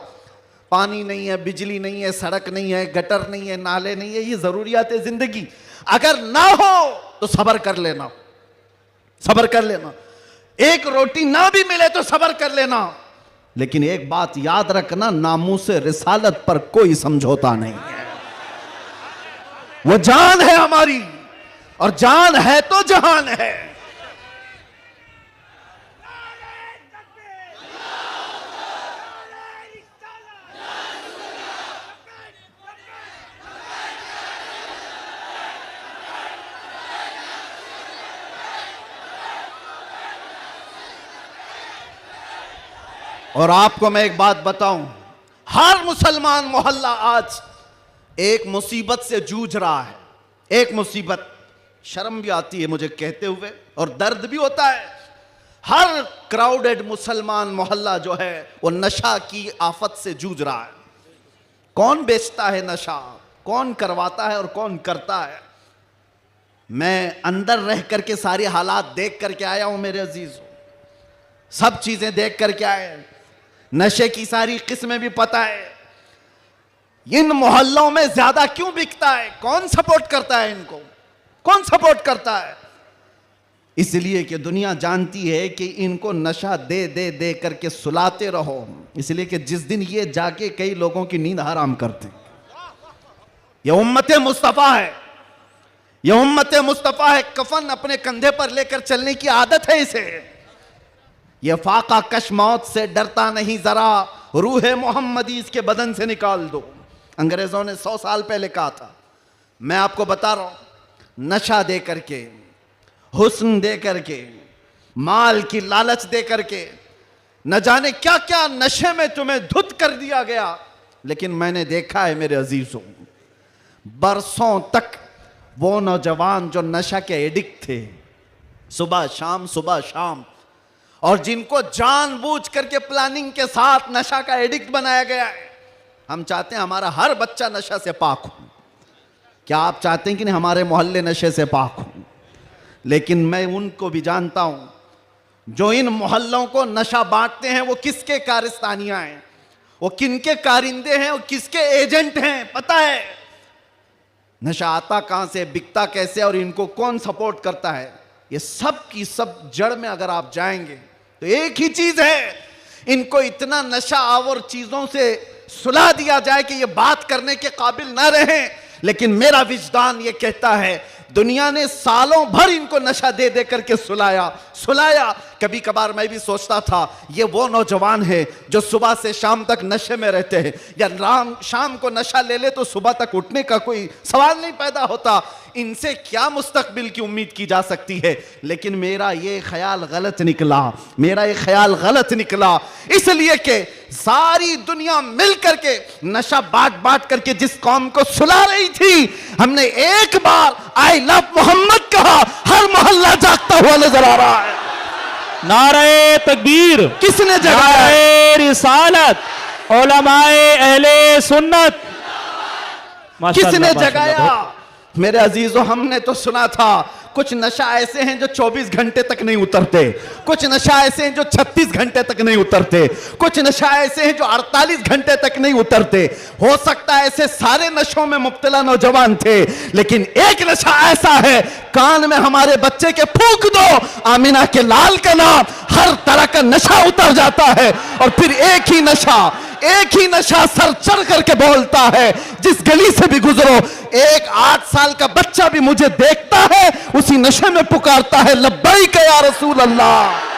पानी नहीं है, बिजली नहीं है, सड़क नहीं है, गटर नहीं है, नाले नहीं है, ये जरूरियात है जिंदगी। अगर ना हो तो सब्र कर लेना, सब्र कर लेना। एक रोटी ना भी मिले तो सब्र कर लेना, लेकिन एक बात याद रखना, नामूसे रिसालत पर कोई समझौता नहीं है। वो जान है हमारी, और जान है तो जहान है। और आपको मैं एक बात बताऊं, हर मुसलमान मोहल्ला आज एक मुसीबत से जूझ रहा है। एक मुसीबत, शर्म भी आती है मुझे कहते हुए और दर्द भी होता है। हर क्राउडेड मुसलमान मोहल्ला जो है वो नशा की आफत से जूझ रहा है। कौन बेचता है नशा? कौन करवाता है और कौन करता है। मैं अंदर रह करके सारे हालात देख करके आया हूं मेरे अजीजों, सब चीजें देख करके आए, नशे की सारी किस्में भी पता है। इन मोहल्लों में ज्यादा क्यों बिकता है, कौन सपोर्ट करता है इनको, कौन सपोर्ट करता है? इसलिए कि दुनिया जानती है कि इनको नशा दे दे दे करके सुलाते रहो, इसलिए कि जिस दिन ये जाके कई लोगों की नींद हराम करते हैं। यह उम्मत मुस्तफा है, यह उम्मत मुस्तफा है। कफन अपने कंधे पर लेकर चलने की आदत है इसे। यह फाका कश मौत से डरता नहीं, जरा रूह मोहम्मदी इसके बदन से निकाल दो। अंग्रेजों ने 100 साल पहले कहा था। मैं आपको बता रहा हूं, नशा दे करके, हुस्न दे करके, माल की लालच दे करके, न जाने क्या क्या नशे में तुम्हें धुत कर दिया गया। लेकिन मैंने देखा है मेरे अजीजों, बरसों तक वो नौजवान जो नशा के एडिक्ट थे, सुबह शाम, और जिनको जानबूझ करके प्लानिंग के साथ नशा का एडिक्ट बनाया गया है। हम चाहते हैं हमारा हर बच्चा नशा से पाक हो। क्या आप चाहते हैं कि नहीं हमारे मोहल्ले नशे से पाक हो? लेकिन मैं उनको भी जानता हूं जो इन मोहल्लों को नशा बांटते हैं, वो किसके कारस्तानियां हैं, वो किनके कारिंदे हैं, वो किसके एजेंट हैं, पता है। नशा आता कहां से, बिकता कैसे, और इनको कौन सपोर्ट करता है, ये सब की सब जड़ में अगर आप जाएंगे तो एक ही चीज है। इनको इतना नशा आवर चीजों से सुला दिया जाए कि ये बात करने के काबिल ना रहे। लेकिन मेरा विजदान ये कहता है, दुनिया ने सालों भर इनको नशा दे दे करके सुलाया। कभी कभार मैं भी सोचता था ये वो नौजवान है जो सुबह से शाम तक नशे में रहते हैं, या शाम को नशा ले ले तो सुबह तक उठने का कोई सवाल नहीं पैदा होता। इनसे क्या मुस्तकबिल की उम्मीद की जा सकती है? लेकिन मेरा ये ख्याल गलत निकला, इसलिए कि सारी दुनिया मिल करके नशा बांट करके जिस कौम को सुला रही थी, हमने एक बार आई लव मोहम्मद कहा, हर मोहल्ला जागता हुआ नजर आ रहा है। नारे तकबीर, किसने जगाया? नारे रिसालत, उलमाए अहले सुन्नत। किसने जगाया? मेरे अजीजों, हमने तो सुना था कुछ नशा ऐसे हैं जो 24 घंटे तक नहीं उतरते, कुछ नशा ऐसे हैं जो 36 घंटे तक नहीं उतरते, कुछ नशा ऐसे हैं जो 48 घंटे तक नहीं उतरते। हो सकता है ऐसे सारे नशों में मुब्तला नौजवान थे, लेकिन एक नशा ऐसा है, कान में हमारे बच्चे के फूंक दो आमिना के लाल का नाम, हर तरह का नशा उतर जाता है। और फिर एक ही नशा सर चढ़ करके बोलता है, जिस गली से भी गुजरो, एक 8 साल का बच्चा भी मुझे देखता है, उसी नशे में पुकारता है, लब्बैक या रसूल अल्लाह।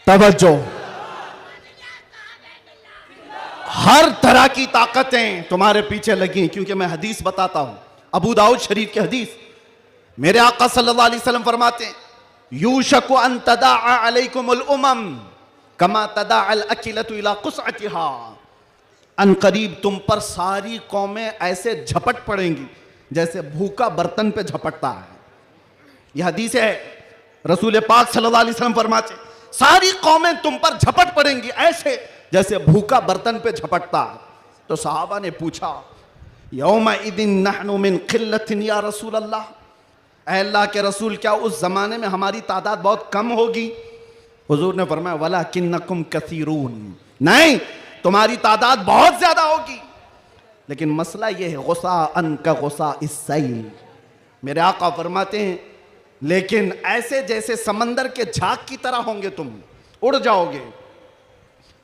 तवज्जो, हर तरह की ताकतें तुम्हारे पीछे लगी, क्योंकि मैं हदीस बताता हूं, अबू दाऊद शरीफ की हदीस। मेरे आका सल्लल्लाहु अलैहि वसल्लम फरमाते हैं, यूशकु अन तदाअ अलैकुमुल उमम कमा तदाअल अकिलतु इला कुसअतिहा। अन करीब तुम पर सारी कौमें ऐसे झपट पड़ेंगी जैसे भूखा बर्तन पे झपटता है। यह हदीस है, रसूल पाक सल्लल्लाहु अलैहि वसल्लम फरमाते हैं, सारी कौमें तुम पर झपट पड़ेंगी ऐसे जैसे भूखा बर्तन पे झपटता। तो सहाबा ने पूछा, यौमा इदिन नहनु मिन किल्लतिन या रसूल अल्लाह, ऐ अल्लाह के रसूल, क्या उस जमाने में हमारी तादाद बहुत कम होगी? हुजूर ने फरमाया, वलाकिन्नकुम कसीरून, नहीं, तुम्हारी तादाद बहुत ज्यादा होगी। लेकिन मसला यह है, गुस्सा अन का गुस्सा इस्सैल। मेरे आका फरमाते हैं, लेकिन ऐसे जैसे समंदर के झाग की तरह होंगे, तुम उड़ जाओगे।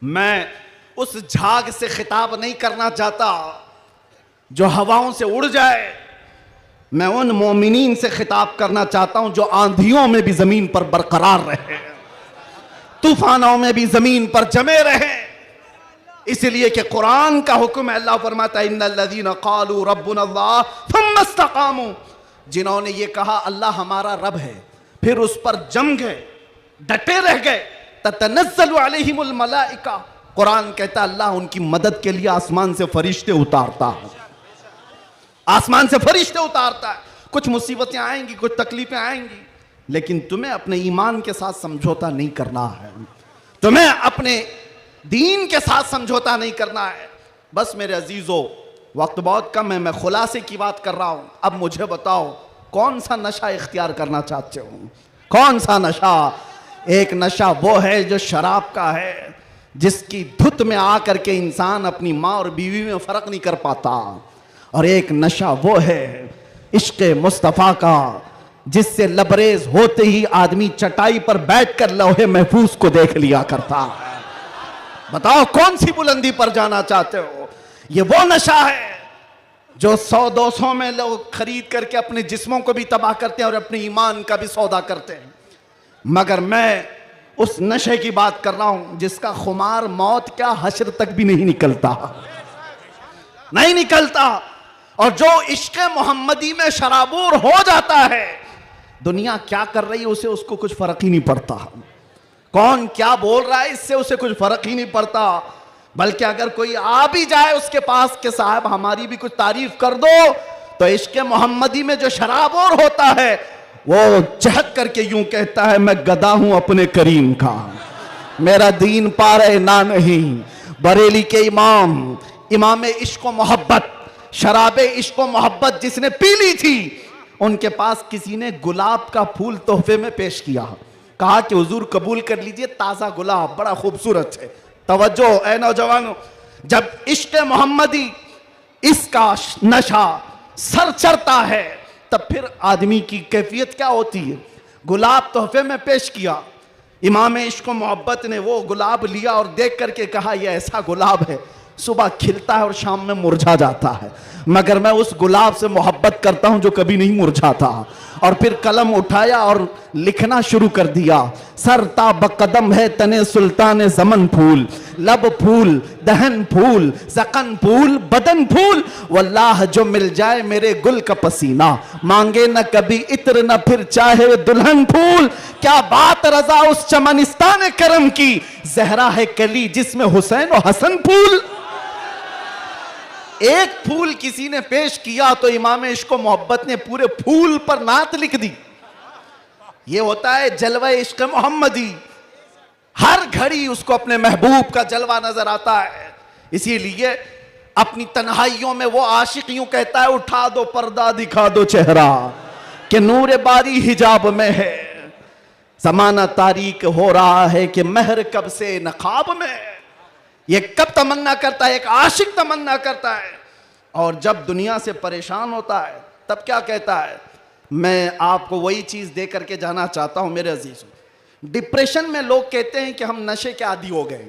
मैं उस झाग से खिताब नहीं करना चाहता जो हवाओं से उड़ जाए, मैं उन मोमिनीन से खिताब करना चाहता हूं जो आंधियों में भी जमीन पर बरकरार रहे, तूफानों में भी जमीन पर जमे रहे। इसलिए कि कुरान का हुक्म है, अल्लाह फरमाता है, इन्नल्लज़ीना क़ालू रब्बुनल्लाह थुम्मा इस्तक़ामू, जिन्होंने ये कहा अल्लाह हमारा रब है, फिर उस पर जम गए, डटे रह गए, ततनज़्ज़लु अलैहिमुल मलाइका, कुरान कहता है अल्लाह उनकी मदद के लिए आसमान से फरिश्ते उतारता है, आसमान से फरिश्ते उतारता है। कुछ मुसीबतें आएंगी, कुछ तकलीफें आएंगी, लेकिन तुम्हें अपने ईमान के साथ समझौता नहीं करना है, तुम्हें अपने दीन के साथ समझौता नहीं करना है। बस मेरे अजीजों, वक्त बहुत कम है, मैं खुलासे की बात कर रहा हूं। अब मुझे बताओ कौन सा नशा इख्तियार करना चाहते हो? कौन सा नशा? एक नशा वो है जो शराब का है, जिसकी धुत में आकर के इंसान अपनी माँ और बीवी में फर्क नहीं कर पाता। और एक नशा वो है इश्क मुस्तफ़ा का, जिससे लबरेज होते ही आदमी चटाई पर बैठकर लौहे महफूज को देख लिया करता है। बताओ कौन सी बुलंदी पर जाना चाहते हो? ये वो नशा है जो 100-200 में लोग खरीद करके अपने जिस्मों को भी तबाह करते हैं और अपने ईमान का भी सौदा करते हैं। मगर मैं उस नशे की बात कर रहा हूं जिसका खुमार मौत क्या हश्र तक भी नहीं निकलता, नहीं निकलता। और जो इश्क मोहम्मदी में शराबूर हो जाता है, दुनिया क्या कर रही है उसे उसको कुछ फर्क ही नहीं पड़ता, कौन क्या बोल रहा है इससे उसे कुछ फर्क ही नहीं पड़ता। बल्कि अगर कोई आ भी जाए उसके पास के साहब हमारी भी कुछ तारीफ कर दो, तो इश्क मोहम्मदी में जो शराबोर होता है वो चहक करके यूं कहता है मैं गदा हूं अपने करीम का, मेरा दीन पारे ना नहीं। बरेली के इमाम इश्क मोहब्बत, शराबे इश्क मोहब्बत जिसने पी ली थी, उनके पास किसी ने गुलाब का फूल तोहफे में पेश किया, कहा कि हुजूर कबूल कर लीजिए, ताज़ा गुलाब बड़ा खूबसूरत है। तवज्जो ऐ नौजवानों, जब इश्क मोहम्मदी इसका नशा सर चढ़ता है तब फिर आदमी की कैफियत क्या होती है? गुलाब तोहफे में पेश किया, इमाम इश्क मोहब्बत ने वो गुलाब लिया और देख करके कहा यह ऐसा गुलाब है सुबह खिलता है और शाम में मुरझा जाता है, मगर मैं उस गुलाब से मोहब्बत करता हूं जो कभी नहीं मुरझाता। और फिर कलम उठाया और लिखना शुरू कर दिया, सरता बकदम है तने सुल्तान ज़मन फूल, लब फूल दहन फूल ज़कन फूल बदन फूल, वल्लाह जो मिल जाए मेरे गुल का पसीना, मांगे न कभी इत्र न फिर चाहे दुल्हन फूल। क्या बात रजा उस चमनिस्तान करम की, जहरा है कली जिसमें हुसैन और हसन फूल। एक फूल किसी ने पेश किया तो इमाम इश्क मोहब्बत ने पूरे फूल पर नात लिख दी। यह होता है जलवा इश्क मोहम्मदी, हर घड़ी उसको अपने महबूब का जलवा नजर आता है। इसीलिए अपनी तन्हाइयों में वो आशिक यूं कहता है उठा दो पर्दा दिखा दो चेहरा, कि नूर बारी हिजाब में है, जमाना तारीक हो रहा है कि महर कब से नकाब में। ये कब तमन्ना करता है, एक आशिक तमन्ना करता है, और जब दुनिया से परेशान होता है तब क्या कहता है? मैं आपको वही चीज दे करके जाना चाहता हूं मेरे अजीजों। डिप्रेशन में लोग कहते हैं कि हम नशे के आदी हो गए,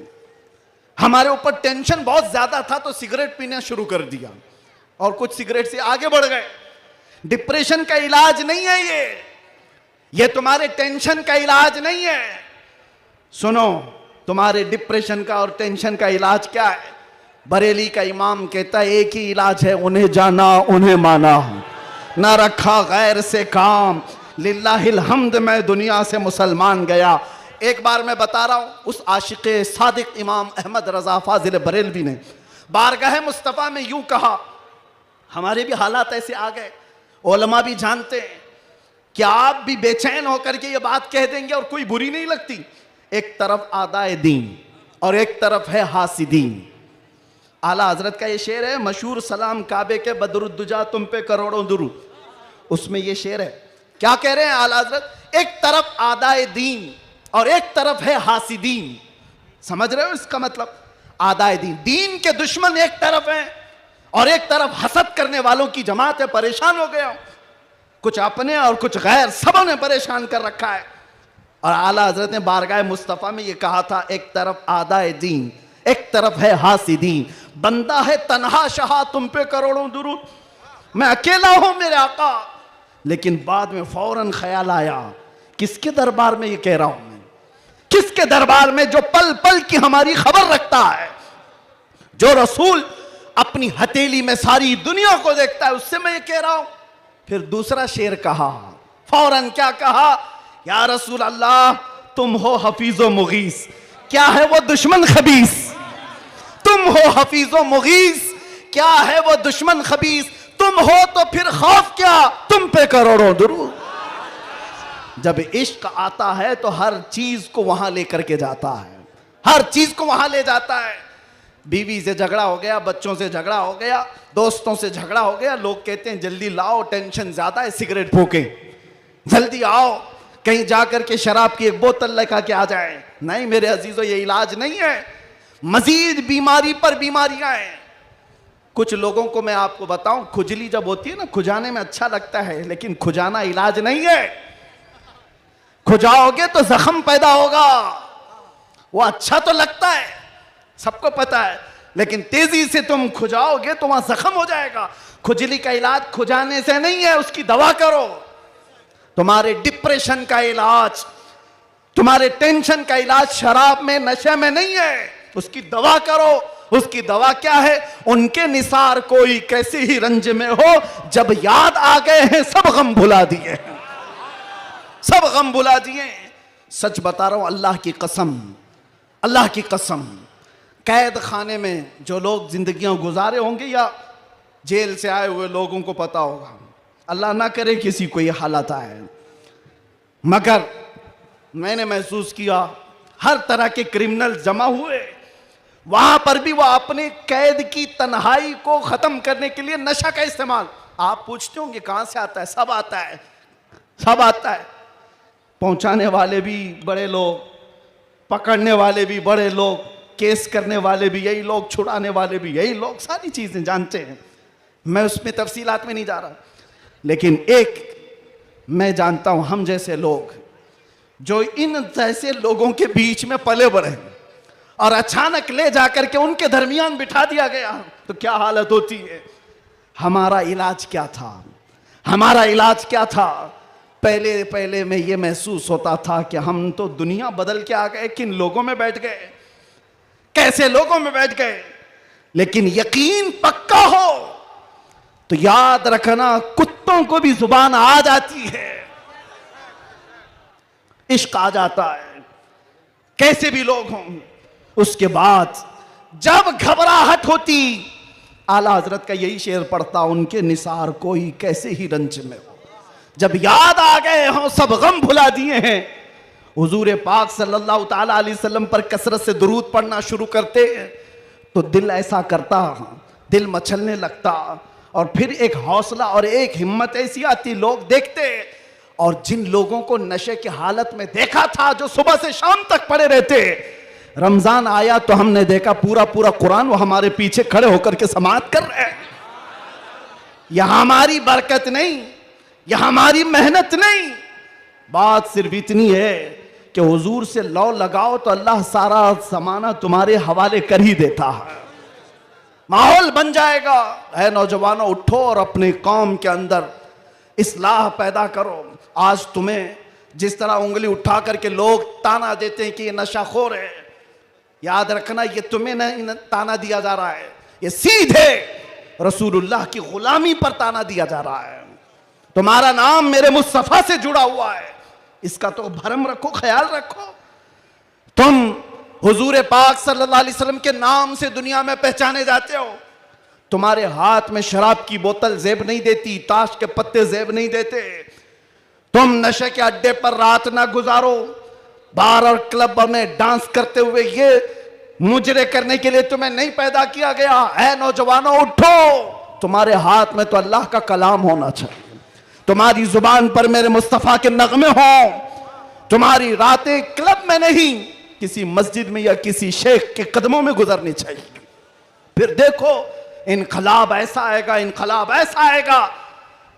हमारे ऊपर टेंशन बहुत ज्यादा था तो सिगरेट पीना शुरू कर दिया और कुछ सिगरेट से आगे बढ़ गए। डिप्रेशन का इलाज नहीं है ये तुम्हारे टेंशन का इलाज नहीं है। सुनो, तुम्हारे डिप्रेशन का और टेंशन का इलाज क्या है? बरेली का इमाम कहता है एक ही इलाज है, उन्हें जाना उन्हें माना, ना रखा गैर से काम, लिल्लाहिल हम्द मैं दुनिया से मुसलमान गया। एक बार मैं बता रहा हूं, उस आशिक सादिक इमाम अहमद रजा फाजिल बरेलवी ने बारगाह मुस्तफ़ा में यूं कहा, हमारे भी हालात ऐसे आ गए, उलमा भी जानते हैं कि आप भी बेचैन होकर के ये बात कह देंगे और कोई बुरी नहीं लगती। एक तरफ आदाए दीन और एक तरफ है हासिदीन। आला हजरत का ये शेर है मशहूर, सलाम काबे के बदरुद्दुजा तुम पे करोड़ों दुरूद, उसमें ये शेर है। क्या कह रहे हैं आला हजरत? एक तरफ आदाए दीन और एक तरफ है हासिदीन। समझ रहे हो इसका मतलब? आदाए दीन, दीन के दुश्मन एक तरफ हैं और एक तरफ हसद करने वालों की जमात है। परेशान हो गया, कुछ अपने और कुछ गैर, सबों ने परेशान कर रखा है। और आला हजरत ने बारगाह मुस्तफ़ा में ये कहा था, एक तरफ आदाए दीन एक तरफ है हासिदीन, बंदा है तन्हा शाह तुम पे करोड़ों दुरूद, मैं अकेला हूं मेरे आका। लेकिन बाद में फौरन ख्याल आया, किसके दरबार में ये कह रहा हूं मैं? किसके दरबार में जो पल पल की हमारी खबर रखता है, जो रसूल अपनी हथेली में सारी दुनिया को देखता है, उससे मैं ये कह रहा हूं। फिर दूसरा शेर कहा, फौरन क्या कहा? या रसूल अल्लाह तुम हो हफीजो मुगीस, क्या है वो दुश्मन खबीस। तुम हो हफीजो मुगीस, क्या है वो दुश्मन खबीस। तुम हो तो फिर खौफ क्या, तुम पे करोड़ों दुरूद। जब इश्क आता है तो हर चीज को वहां लेकर के जाता है, हर चीज को वहां ले जाता है। बीवी से झगड़ा हो गया, बच्चों से झगड़ा हो गया, दोस्तों से झगड़ा हो गया, लोग कहते हैं जल्दी लाओ, टेंशन ज्यादा है, सिगरेट फूके, जल्दी आओ, कहीं जाकर के शराब की एक बोतल लेकर के आ जाए। नहीं मेरे अजीजों, ये इलाज नहीं है, मजीद बीमारी पर बीमारियां हैं। कुछ लोगों को मैं आपको बताऊं, खुजली जब होती है ना, खुजाने में अच्छा लगता है, लेकिन खुजाना इलाज नहीं है। खुजाओगे तो जख्म पैदा होगा। वो अच्छा तो लगता है, सबको पता है, लेकिन तेजी से तुम खुजाओगे तो वहां जख्म हो जाएगा। खुजली का इलाज खुजाने से नहीं है, उसकी दवा करो। तुम्हारे डिप्रेशन का इलाज, तुम्हारे टेंशन का इलाज शराब में, नशे में नहीं है, उसकी दवा करो। उसकी दवा क्या है? उनके निसार कोई कैसे ही रंज में हो, जब याद आ गए हैं सब गम भुला दिए, सब गम भुला दिए। सच बता रहा हूं, अल्लाह की कसम, अल्लाह की कसम, कैद खाने में जो लोग जिंदगियां गुजारे होंगे या जेल से आए हुए लोगों को पता होगा, अल्लाह ना करे किसी को ये हालत आए, मगर मैंने महसूस किया हर तरह के क्रिमिनल जमा हुए, वहां पर भी वह अपने कैद की तन्हाई को खत्म करने के लिए नशा का इस्तेमाल। आप पूछते होंगे कहां से आता है? सब आता है, सब आता है। पहुंचाने वाले भी बड़े लोग, पकड़ने वाले भी बड़े लोग, केस करने वाले भी यही लोग, छुड़ाने वाले भी यही लोग, सारी चीजें जानते हैं। मैं उसमें तफसीलात में नहीं जा रहा, लेकिन एक मैं जानता हूं, हम जैसे लोग जो इन जैसे लोगों के बीच में पले बढ़े और अचानक ले जाकर के उनके दरमियान बिठा दिया गया, तो क्या हालत होती है। हमारा इलाज क्या था? हमारा इलाज क्या था? पहले पहले में ये महसूस होता था कि हम तो दुनिया बदल के आ गए, किन लोगों में बैठ गए, कैसे लोगों में बैठ गए। लेकिन यकीन पक्का हो तो याद रखना, कुत्तों को भी जुबान आ जाती है, इश्क आ जाता है, कैसे भी लोग हों। उसके बाद जब घबराहट होती, आला हजरत का यही शेर पढ़ता, उनके निसार कोई कैसे ही रंज में हो, जब याद आ गए हों सब गम भुला दिए हैं। हुजूर पाक सल्लल्लाहु ताला अलैहि वसल्लम पर कसरत से दुरूद पढ़ना शुरू करते तो दिल ऐसा करता, दिल मचलने लगता, और फिर एक हौसला और एक हिम्मत ऐसी आती, लोग देखते। और जिन लोगों को नशे की हालत में देखा था, जो सुबह से शाम तक पड़े रहते, रमजान आया तो हमने देखा पूरा पूरा कुरान वो हमारे पीछे खड़े होकर के समाअत कर रहे हैं। यह हमारी बरकत नहीं, यह हमारी मेहनत नहीं, बात सिर्फ इतनी है कि हुजूर से लौ लगाओ तो अल्लाह सारा जमाना तुम्हारे हवाले कर ही देता है, माहौल बन जाएगा। है नौजवानों, उठो और अपने कौम के अंदर इस्लाह पैदा करो। आज तुम्हें जिस तरह उंगली उठा करके लोग ताना देते हैं कि ये नशाखोर है, याद रखना ये तुम्हें नहीं ताना दिया जा रहा है, ये सीधे रसूलुल्लाह की गुलामी पर ताना दिया जा रहा है। तुम्हारा नाम मेरे मुस्तफा से जुड़ा हुआ है, इसका तो भरम रखो, ख्याल रखो। तुम हुजूर पाक सल्लल्लाहु अलैहि वसल्लम के नाम से दुनिया में पहचाने जाते हो। तुम्हारे हाथ में शराब की बोतल जेब नहीं देती, ताश के पत्ते जेब नहीं देते। तुम नशे के अड्डे पर रात ना गुजारो, बार और क्लब में डांस करते हुए ये मुजरे करने के लिए तुम्हें नहीं पैदा किया गया। है नौजवानों, उठो, तुम्हारे हाथ में तो अल्लाह का कलाम होना चाहिए, तुम्हारी जुबान पर मेरे मुस्तफा के नगमे हों, तुम्हारी रातें क्लब में नहीं किसी मस्जिद में या किसी शेख के कदमों में गुजरनी चाहिए। फिर देखो इनकलाब ऐसा आएगा, इनकलाब ऐसा आएगा।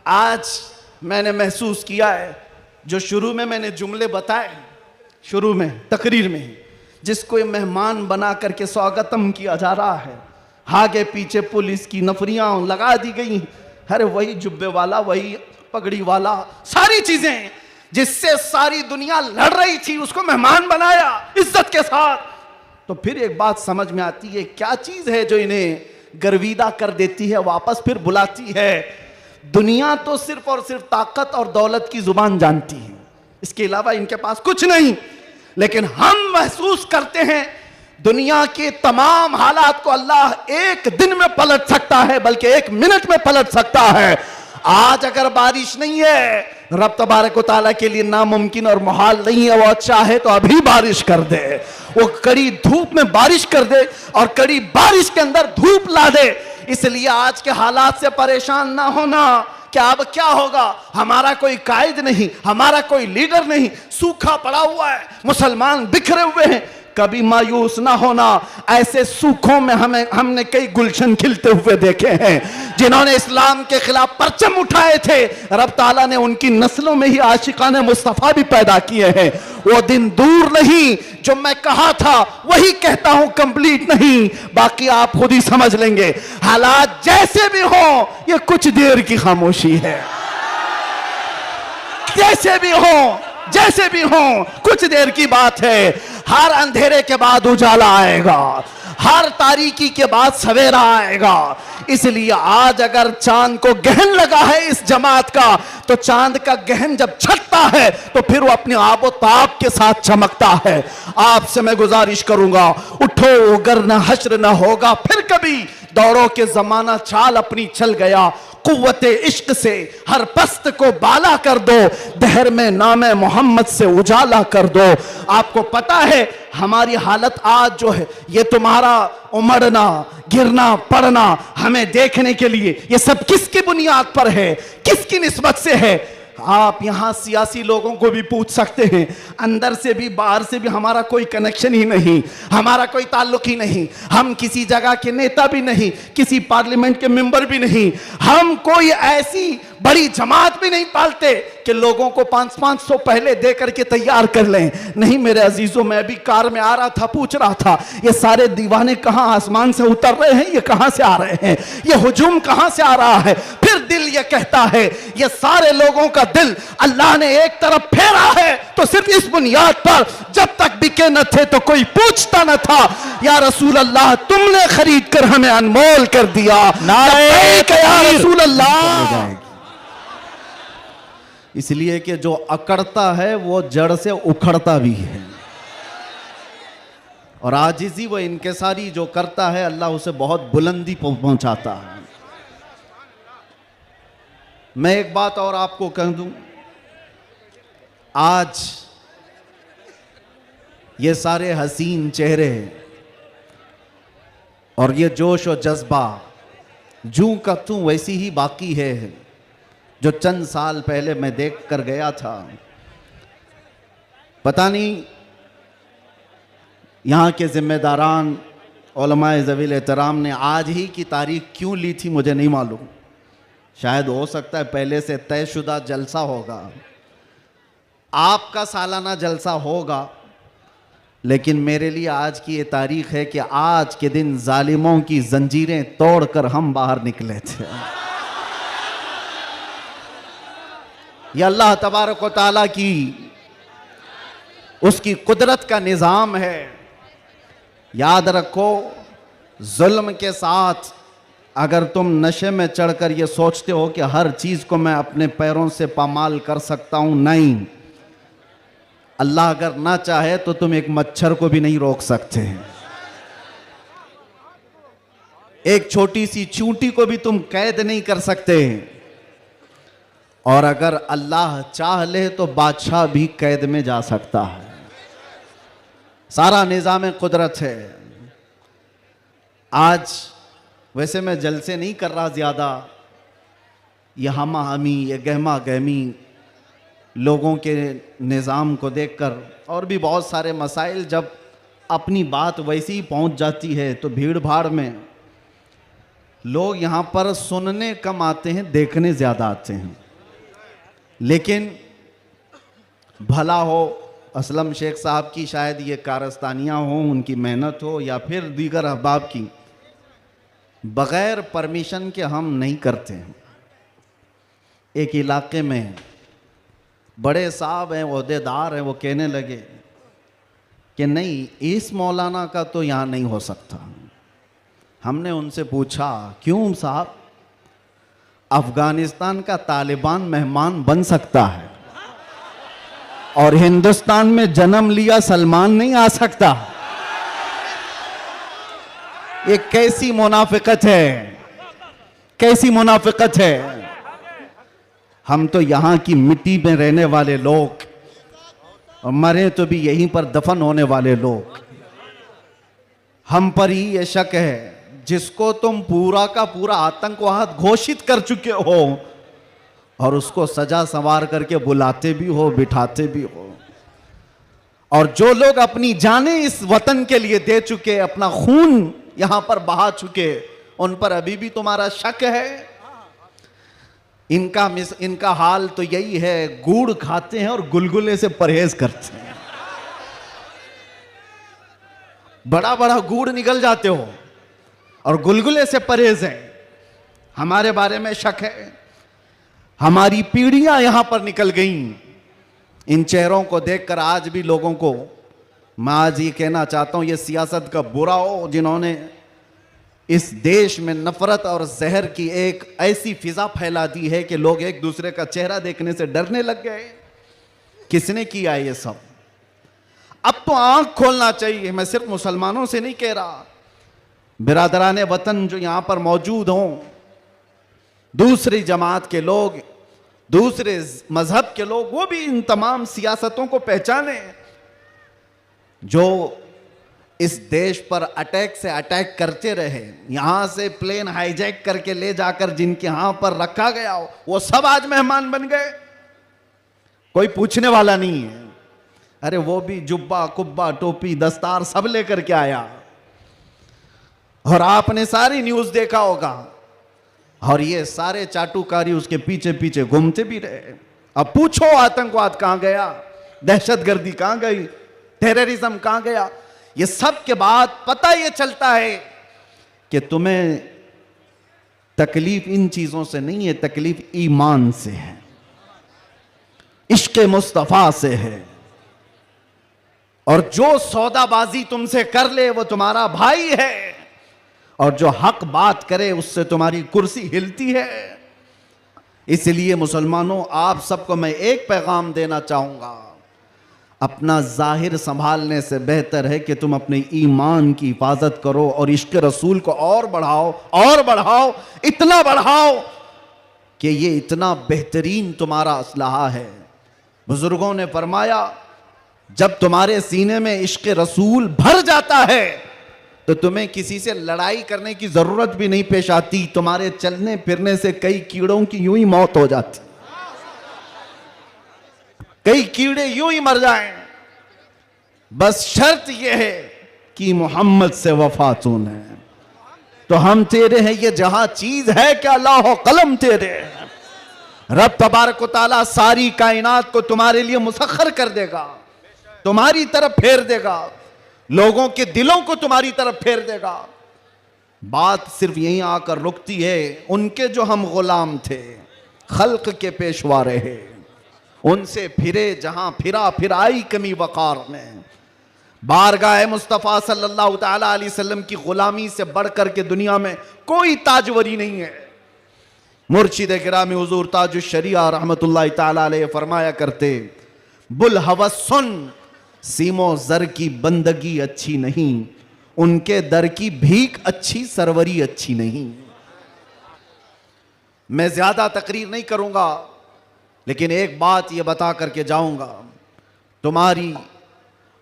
आज मैंने महसूस किया है, जो शुरू में मैंने जुमले बताए, शुरू में तकरीर में, जिसको मेहमान बना करके स्वागतम किया जा रहा है, आगे पीछे पुलिस की नफरियां लगा दी गई, अरे वही जुब्बे वाला, वही पगड़ी वाला, सारी चीजें जिससे सारी दुनिया लड़ रही थी, उसको मेहमान बनाया इज्जत के साथ। तो फिर एक बात समझ में आती है, क्या चीज है जो इन्हें गर्विदा कर देती है, वापस फिर बुलाती है। दुनिया तो सिर्फ और सिर्फ ताकत और दौलत की जुबान जानती है, इसके अलावा इनके पास कुछ नहीं। लेकिन हम महसूस करते हैं दुनिया के तमाम हालात को अल्लाह एक दिन में पलट सकता है, बल्कि एक मिनट में पलट सकता है। आज अगर बारिश नहीं है, रब तबारक व तआला के लिए नामुमकिन और मुहाल नहीं है। वो अच्छा है तो अभी बारिश कर दे, वो कड़ी धूप में बारिश कर दे और कड़ी बारिश के अंदर धूप ला दे। इसलिए आज के हालात से परेशान ना होना कि अब क्या होगा, हमारा कोई कायद नहीं, हमारा कोई लीडर नहीं, सूखा पड़ा हुआ है, मुसलमान बिखरे हुए हैं। कभी मायूस ना होना। ऐसे सूखों में हमने कई गुलशन खिलते हुए देखे हैं। जिन्होंने इस्लाम के खिलाफ परचम उठाए थे, रब ताला ने उनकी नस्लों में ही आशिकाने मुस्तफा भी पैदा किए हैं। वो दिन दूर नहीं, जो मैं कहा था वही कहता हूं, कंप्लीट नहीं, बाकी आप खुद ही समझ लेंगे। हालात जैसे भी हो, ये कुछ देर की खामोशी है। जैसे भी हो, जैसे भी हो, कुछ देर की बात है। हर अंधेरे के बाद उजाला आएगा, हर तारीकी के बाद सवेरा आएगा। इसलिए आज अगर चांद को गहन लगा है इस जमात का, तो चांद का गहन जब छटता है तो फिर वो अपने आबो ताब के साथ चमकता है। आपसे मैं गुजारिश करूंगा, उठो अगर न हश्र न होगा फिर कभी, दौड़ो के जमाना चाल अपनी चल गया। कुव्वते इश्क से हर पस्त को बाला कर दो, दहर में नामे मोहम्मद से उजाला कर दो। आपको पता है हमारी हालत आज जो है, ये तुम्हारा उमड़ना, गिरना, पड़ना हमें देखने के लिए, ये सब किसकी बुनियाद पर है, किसकी निस्बत से है? आप यहां सियासी लोगों को भी पूछ सकते हैं, अंदर से भी बाहर से भी हमारा कोई कनेक्शन ही नहीं, हमारा कोई ताल्लुक ही नहीं। हम किसी जगह के नेता भी नहीं, किसी पार्लियामेंट के मेंबर भी नहीं, हम कोई ऐसी बड़ी जमात भी नहीं पालते कि लोगों को 500-500 पहले दे करके तैयार कर लें। नहीं मेरे अजीजों, मैं भी कार में आ रहा था, पूछ रहा था ये सारे दीवाने कहां आसमान से उतर रहे हैं, ये कहां से आ रहे हैं, ये हुजूम कहां से आ रहा है? फिर दिल ये कहता है ये सारे लोगों का दिल अल्लाह ने एक तरफ फेरा है, तो सिर्फ इस बुनियाद पर जब तक बिके न थे तो कोई पूछता न था, या रसूल अल्लाह तुमने खरीद कर हमें अनमोल कर दिया। नारे या रसूल अल्लाह। इसलिए कि जो अकड़ता है वो जड़ से उखड़ता भी है, और आजिज़ी व इनकिसारी जो करता है अल्लाह उसे बहुत बुलंदी पहुंचाता है। मैं एक बात और आपको कह दूं, आज ये सारे हसीन चेहरे और ये जोश और जज्बा जूं का तूं वैसी ही बाकी है जो चंद साल पहले मैं देख कर गया था। पता नहीं यहाँ के जिम्मेदारान उलमाए ज़वील एहतराम ने आज ही की तारीख क्यों ली थी मुझे नहीं मालूम। शायद हो सकता है पहले से तयशुदा जलसा होगा, आपका सालाना जलसा होगा, लेकिन मेरे लिए आज की ये तारीख है कि आज के दिन जालिमों की जंजीरें तोड़कर हम बाहर निकले थे। यह अल्लाह तबारक व तआला की उसकी कुदरत का निज़ाम है। याद रखो, जुल्म के साथ अगर तुम नशे में चढ़कर ये सोचते हो कि हर चीज़ को मैं अपने पैरों से पामाल कर सकता हूं, नहीं, अल्लाह अगर ना चाहे तो तुम एक मच्छर को भी नहीं रोक सकते। एक छोटी सी चूंटी को भी तुम कैद नहीं कर सकते, और अगर अल्लाह चाह ले तो बादशाह भी कैद में जा सकता है। सारा निज़ाम कुदरत है। आज वैसे मैं जलसे नहीं कर रहा ज़्यादा, ये हमा हमी, ये गहमा गहमी लोगों के निज़ाम को देखकर, और भी बहुत सारे मसाइल जब अपनी बात वैसी ही पहुंच जाती है तो भीड़ भाड़ में लोग यहाँ पर सुनने कम आते हैं, देखने ज़्यादा आते हैं। लेकिन भला हो असलम शेख साहब की, शायद ये कारस्तानियाँ हों, उनकी मेहनत हो, या फिर दीगर अहबाब की, बग़ैर परमिशन के हम नहीं करते हैं। एक इलाके में बड़े साहब हैं, ओहदेदार हैं, वो कहने लगे कि नहीं, इस मौलाना का तो यहाँ नहीं हो सकता। हमने उनसे पूछा क्यों साहब? अफगानिस्तान का तालिबान मेहमान बन सकता है। और हिंदुस्तान में जन्म लिया सलमान नहीं आ सकता। ये कैसी मुनाफिकत है, कैसी मुनाफिकत है। हम तो यहां की मिट्टी में रहने वाले लोग और मरे तो भी यहीं पर दफन होने वाले लोग। हम पर ही ये शक है जिसको तुम पूरा का पूरा आतंकवाद घोषित कर चुके हो और उसको सजा संवार करके बुलाते भी हो, बिठाते भी हो। और जो लोग अपनी जानें इस वतन के लिए दे चुके, अपना खून यहां पर बहा चुके, उन पर अभी भी तुम्हारा शक है। इनका हाल तो यही है, गुड़ खाते हैं और गुलगुले से परहेज करते हैं। बड़ा बड़ा गुड़ निकल जाते हो और गुलगुले से परहेज है। हमारे बारे में शक है। हमारी पीढ़ियां यहां पर निकल गईं। इन चेहरों को देखकर आज भी लोगों को मैं आज ये कहना चाहता हूं, ये सियासत का बुरा हो जिन्होंने इस देश में नफरत और जहर की एक ऐसी फिजा फैला दी है कि लोग एक दूसरे का चेहरा देखने से डरने लग गए। किसने किया ये सब? अब तो आंख खोलना चाहिए। मैं सिर्फ मुसलमानों से नहीं कह रहा, बिरादराने वतन जो यहां पर मौजूद हों, दूसरी जमात के लोग, दूसरे मजहब के लोग, वो भी इन तमाम सियासतों को पहचाने जो इस देश पर अटैक से अटैक करते रहे। यहां से प्लेन हाईजैक करके ले जाकर जिनके यहां पर रखा गया हो, वो सब आज मेहमान बन गए। कोई पूछने वाला नहीं है। अरे वो भी जुब्बा कुब्बा टोपी दस्तार सब लेकर के आया। और आपने सारी न्यूज देखा होगा। और ये सारे चाटुकारी उसके पीछे पीछे घूमते भी रहे। अब पूछो आतंकवाद कहां गया, दहशतगर्दी कहां गई, टेररिज्म कहां गया। ये सब के बाद पता ये चलता है कि तुम्हें तकलीफ इन चीजों से नहीं है, तकलीफ ईमान से है, इश्क मुस्तफा से है। और जो सौदाबाजी तुमसे कर ले वो तुम्हारा भाई है, और जो हक बात करे उससे तुम्हारी कुर्सी हिलती है। इसलिए मुसलमानों, आप सबको मैं एक पैगाम देना चाहूंगा, अपना जाहिर संभालने से बेहतर है कि तुम अपने ईमान की हिफाजत करो और इश्क रसूल को और बढ़ाओ, और बढ़ाओ, इतना बढ़ाओ कि ये इतना बेहतरीन तुम्हारा असलाहा है। बुजुर्गों ने फरमाया, जब तुम्हारे सीने में इश्क रसूल भर जाता है तो तुम्हें किसी से लड़ाई करने की जरूरत भी नहीं पेश आती। तुम्हारे चलने फिरने से कई कीड़ों की यूं ही मौत हो जाती, कई कीड़े यूं ही मर जाएं। बस शर्त यह है कि मोहम्मद से वफा तूने, तो हम तेरे हैं। ये जहां चीज है क्या अल्लाह कलम तेरे। रब तबारक व तआला सारी कायनात को तुम्हारे लिए मुसख्खर कर देगा, तुम्हारी तरफ फेर देगा, लोगों के दिलों को तुम्हारी तरफ फेर देगा। बात सिर्फ यहीं आकर रुकती है। उनके जो हम गुलाम थे, खल्क के पेशवा रहे, उनसे फिरे जहां फिरा, फिर आई कमी वकार में। बारगाह मुस्तफ़ा सल्लल्लाहु ताला अलैहि वसल्लम की गुलामी से बढ़कर के दुनिया में कोई ताजवरी नहीं है। मुर्शिद गिरामी हुजूर ताजुश शरिया रहमतुल्लाहि ताला अलैहि फरमाया करते, बुल हवस सुन, सीमो जर की बंदगी अच्छी नहीं, उनके दर की भीख अच्छी, सरवरी अच्छी नहीं। मैं ज्यादा तकरीर नहीं करूंगा, लेकिन एक बात यह बता करके जाऊंगा, तुम्हारी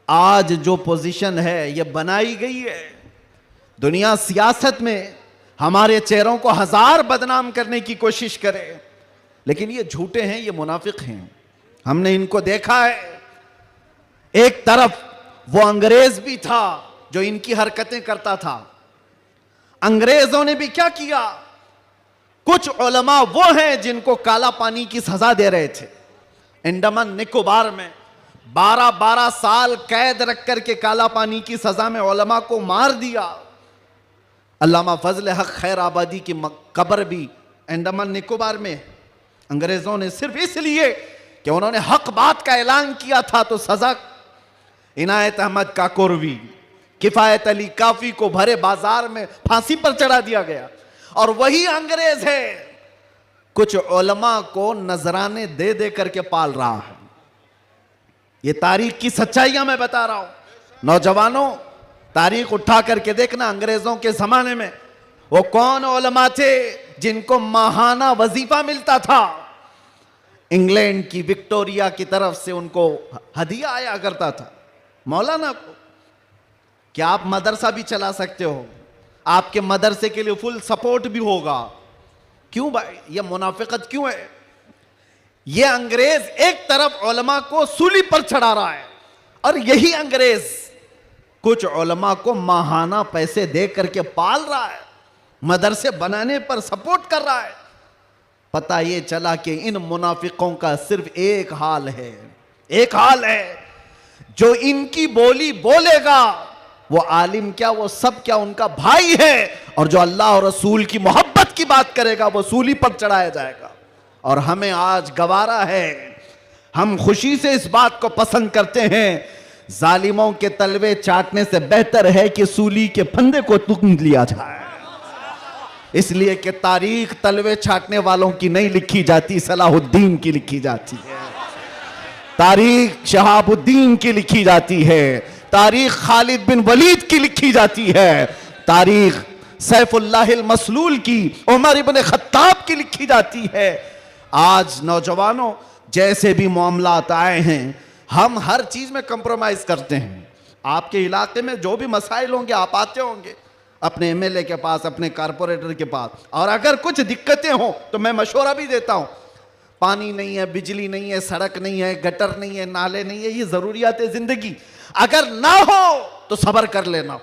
आज जो पोजीशन है यह बनाई गई है। दुनिया सियासत में हमारे चेहरों को हजार बदनाम करने की कोशिश करे, लेकिन ये झूठे हैं, ये मुनाफिक हैं। हमने इनको देखा है। एक तरफ वो अंग्रेज भी था जो इनकी हरकतें करता था। अंग्रेजों ने भी क्या किया, कुछ उलमा वो हैं जिनको काला पानी की सजा दे रहे थे। अंडमान निकोबार में 12-12 साल कैद रख करके काला पानी की सजा में उलमा को मार दिया। अल्लामा फजल हक खैर आबादी की कब्र भी अंडमान निकोबार में। अंग्रेजों ने सिर्फ इसलिए कि उन्होंने हक बात का ऐलान किया था तो सजा इनायत अहमद काकोरवी, किफायत अली काफी को भरे बाजार में फांसी पर चढ़ा दिया गया। और वही अंग्रेज है कुछ उलमा को नजराने दे दे करके पाल रहा है। ये तारीख की सच्चाइयां मैं बता रहा हूं। नौजवानों, तारीख उठा करके देखना, अंग्रेजों के जमाने में वो कौन उलमा थे जिनको माहाना वजीफा मिलता था। इंग्लैंड की विक्टोरिया की तरफ से उनको हदिया आया करता था मौलाना को। क्या आप मदरसा भी चला सकते हो? आपके मदरसे के लिए फुल सपोर्ट भी होगा। क्यों भाई, ये मुनाफिकत क्यों है? ये अंग्रेज एक तरफ उलमा को सूली पर चढ़ा रहा है और यही अंग्रेज कुछ उलमा को माहाना पैसे दे करके पाल रहा है, मदरसे बनाने पर सपोर्ट कर रहा है। पता ये चला कि इन मुनाफिकों का सिर्फ एक हाल है, एक हाल है, जो इनकी बोली बोलेगा वो आलिम क्या, वो सब क्या उनका भाई है, और जो अल्लाह और रसूल की मोहब्बत की बात करेगा वो सूली पर चढ़ाया जाएगा। और हमें आज गवारा है, हम खुशी से इस बात को पसंद करते हैं, जालिमों के तलवे चाटने से बेहतर है कि सूली के फंदे को तुम लिया जाए। इसलिए कि तारीख तलवे छाटने वालों की नहीं लिखी जाती, सलाहुद्दीन की लिखी जाती है। तारीख शहाबुद्दीन की लिखी जाती है, तारीख खालिद बिन वलीद की लिखी जाती है, तारीख सैफुल्लाहिल मसलूल की, उमर इब्न खत्ताब की लिखी जाती है। आज नौजवानों, जैसे भी मामलात आए हैं, हम हर चीज में कंप्रोमाइज करते हैं। आपके इलाके में जो भी मसाइल होंगे आप आते होंगे अपने एमएलए के पास, अपने कारपोरेटर के पास, और अगर कुछ दिक्कतें हो तो मैं मशवरा भी देता हूं। पानी नहीं है, बिजली नहीं है, सड़क नहीं है, गटर नहीं है, नाले नहीं है, ये जरूरियात है जिंदगी। अगर ना हो तो सब्र कर लेना,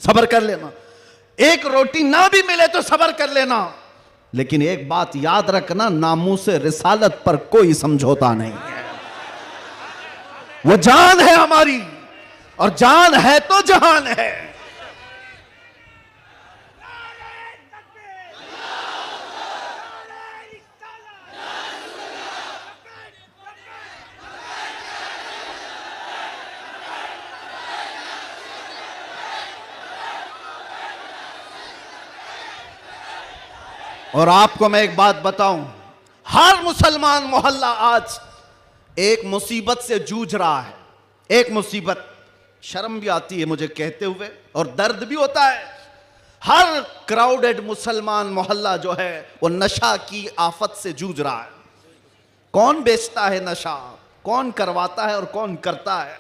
सब्र कर लेना। एक रोटी ना भी मिले तो सब्र कर लेना, लेकिन एक बात याद रखना, नामूस रिसालत पर कोई समझौता नहीं है। वो जान है हमारी, और जान है तो जहान है। और आपको मैं एक बात बताऊं, हर मुसलमान मोहल्ला आज एक मुसीबत से जूझ रहा है, एक मुसीबत। शर्म भी आती है मुझे कहते हुए और दर्द भी होता है। हर क्राउडेड मुसलमान मोहल्ला जो है वो नशा की आफत से जूझ रहा है। कौन बेचता है नशा, कौन करवाता है और कौन करता है?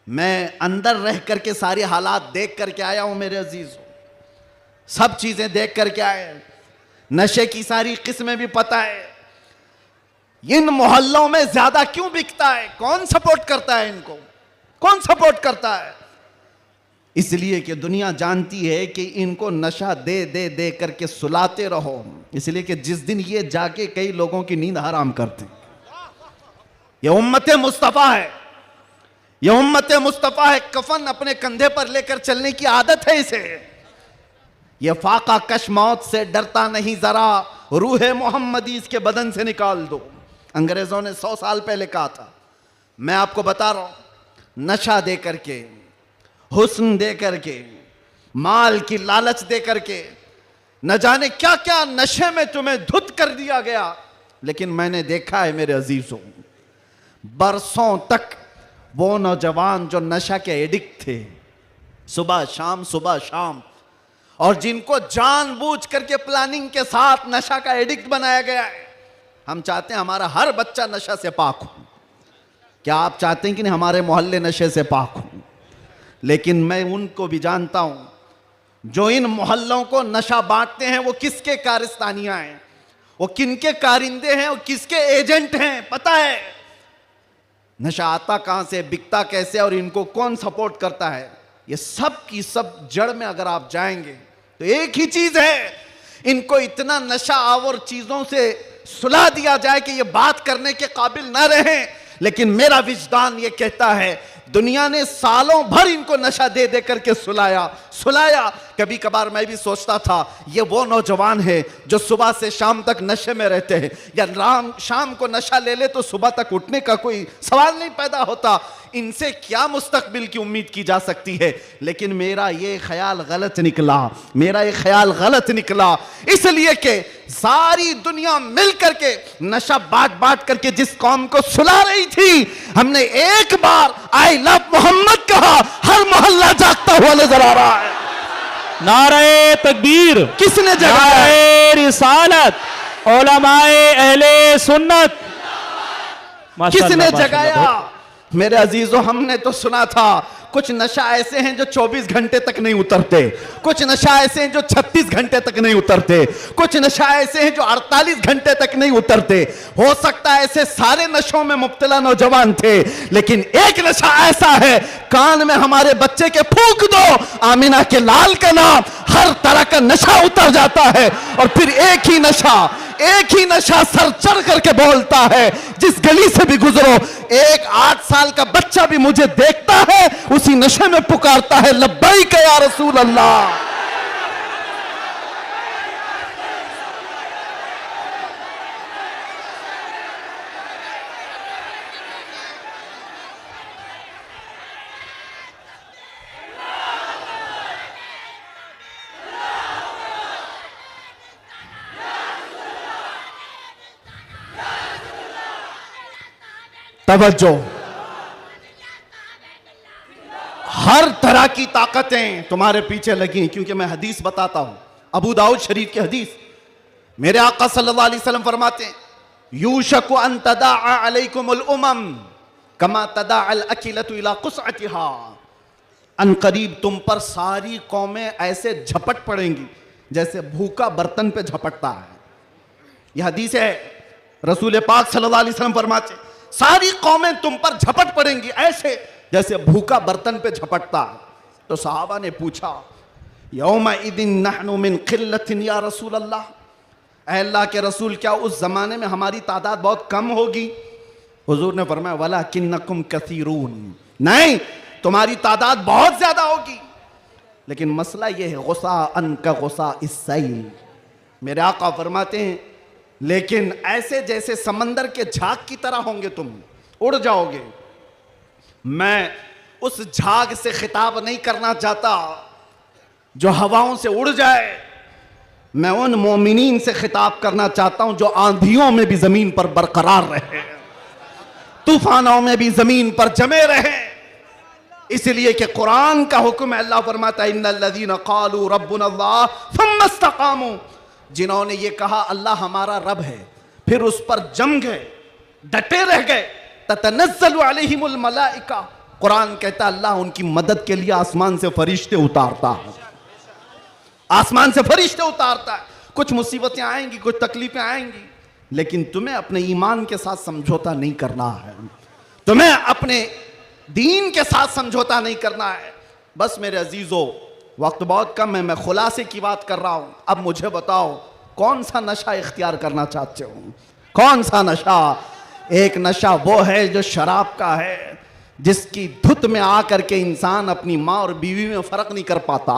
मैं अंदर रह करके सारे हालात देख करके आया हूं मेरे अजीजों, सब चीजें देख करके आए, नशे की सारी किस्में भी पता है। इन मोहल्लों में ज्यादा क्यों बिकता है? कौन सपोर्ट करता है इनको, कौन सपोर्ट करता है? इसलिए कि दुनिया जानती है कि इनको नशा दे दे दे करके सुलाते रहो, इसलिए कि जिस दिन ये जाके कई लोगों की नींद हराम करते हैं। ये उम्मत मुस्तफा है, ये उम्मत मुस्तफा है। कफन अपने कंधे पर लेकर चलने की आदत है इसे। ये फाका कश मौत से डरता नहीं जरा, रूह मोहम्मदी इसके बदन से निकाल दो। अंग्रेजों ने 100 साल पहले कहा था। मैं आपको बता रहा हूं, नशा दे करके, हुस्न दे करके, माल की लालच दे करके, न जाने क्या क्या नशे में तुम्हें धुत कर दिया गया। लेकिन मैंने देखा है मेरे अजीजों, बरसों तक वो नौजवान जो नशा के एडिक्ट थे, सुबह शाम सुबह शाम, और जिनको जानबूझ करके प्लानिंग के साथ नशा का एडिक्ट बनाया गया है। हम चाहते हैं हमारा हर बच्चा नशा से पाक हो। क्या आप चाहते हैं कि नहीं हमारे मोहल्ले नशे से पाक हो? लेकिन मैं उनको भी जानता हूं जो इन मोहल्लों को नशा बांटते हैं, वो किसके कारस्तानियां हैं, वो किनके कारिंदे हैं, वो किसके एजेंट हैं, पता है। नशा आता कहां से, बिकता कैसे, और इनको कौन सपोर्ट करता है, ये सब की सब जड़ में अगर आप जाएंगे तो एक ही चीज है, इनको इतना नशा आवर चीजों से सुला दिया जाए कि ये बात करने के काबिल ना रहे। लेकिन मेरा विजदान ये कहता है, दुनिया ने सालों भर इनको नशा दे दे करके सुलाया, सुलाया। कभी कभार मैं भी सोचता था ये वो नौजवान है जो सुबह से शाम तक नशे में रहते हैं, या शाम को नशा ले ले तो सुबह तक उठने का कोई सवाल नहीं पैदा होता, इनसे क्या मुस्तकबिल की उम्मीद की जा सकती है। लेकिन मेरा ये ख्याल गलत निकला, मेरा ये ख्याल गलत निकला, इसलिए कि सारी दुनिया मिल करके नशा बांट बांट करके जिस कौम को सुला रही थी, हमने एक बार आई लव मोहम्मद कहा, हर मोहल्ला जागता हुआ नजर आ रहा है। नारे तकबीर, किसने जगाया? नारे रिसालत, उलमाए अहले सुन्नत। माशाअल्लाह, किसने माशाअल्लाह, जगाया? मेरे अजीजों, हमने तो सुना था कुछ नशा ऐसे हैं जो 24 घंटे तक नहीं उतरते, कुछ नशा ऐसे हैं जो 36 घंटे तक नहीं उतरते, कुछ नशा ऐसे हैं जो 48 घंटे तक नहीं उतरते। हो सकता है ऐसे सारे नशों में मुब्तला नौजवान थे, लेकिन एक नशा ऐसा है, कान में हमारे बच्चे के फूंक दो आमिना के लाल का नाम, हर तरह का नशा उतर जाता है। और फिर एक ही नशा सर चढ़ करके बोलता है, जिस गली से भी गुजरो एक 8 साल का बच्चा भी मुझे देखता है, उसी नशे में पुकारता है लब्बैक या रसूल अल्लाह। तवज्जो, हर तरह की ताकतें तुम्हारे पीछे लगी, क्योंकि मैं हदीस बताता हूं, अबू दाऊद शरीफ की हदीस। मेरे आका सल्लल्लाहु अलैहि वसल्लम फरमाते हैं, यूशकु अन तदाअ अलैकुमुल उमम कमा तदाअल अकिलतु इला कुसअतिहा। अन करीब तुम पर सारी कौमें ऐसे झपट पड़ेंगी जैसे भूखा बर्तन पे झपटता है। यह हदीस है, रसूल पाक सल्लल्लाहु अलैहि वसल्लम फरमाते हैं, सारी कौमें तुम पर झपट पड़ेंगी ऐसे जैसे भूखा बर्तन पे झपटता है। तो सहाबा ने पूछा, यौमा इदिन नहनु मिन किल्लतिन या रसूल अल्लाह, ऐ अल्लाह के रसूल क्या उस जमाने में हमारी तादाद बहुत कम होगी? हुजूर ने फरमाया, वलाकिन्नकुम कसीरून, नहीं तुम्हारी तादाद बहुत ज्यादा होगी, लेकिन मसला यह है गुस्सा अन का गुस्सा इस्सैल। मेरे आका फरमाते हैं, लेकिन ऐसे जैसे समंदर के झाग की तरह होंगे, तुम उड़ जाओगे। मैं उस झाग से खिताब नहीं करना चाहता जो हवाओं से उड़ जाए, मैं उन मोमिनीन से खिताब करना चाहता हूं जो आंधियों में भी जमीन पर बरकरार रहे, तूफानों में भी जमीन पर जमे रहे। इसलिए कि कुरान का हुक्म है, अल्लाह फरमाता है, इन्नल्लज़ीना क़ालू रब्बुनल्लाह थुम्मा इस्तक़ामू, जिन्होंने ये कहा अल्लाह हमारा रब है, फिर उस पर जम गए, डटे रह गए, ततनज़्ज़लु अलैहिमुल मलाइका, कुरान कहता है अल्लाह उनकी मदद के लिए आसमान से फरिश्ते उतारता है, आसमान से फरिश्ते उतारता है। कुछ मुसीबतें आएंगी, कुछ तकलीफें आएंगी, लेकिन तुम्हें अपने ईमान के साथ समझौता नहीं करना है, तुम्हें अपने दीन के साथ समझौता नहीं करना है। बस मेरे अजीजों, वक्त बहुत कम है, मैं खुलासे की बात कर रहा हूं। अब मुझे बताओ कौन सा नशा इख्तियार करना चाहते हो? कौन सा नशा? एक नशा वो है जो शराब का है, जिसकी धुत में आकर के इंसान अपनी माँ और बीवी में फर्क नहीं कर पाता,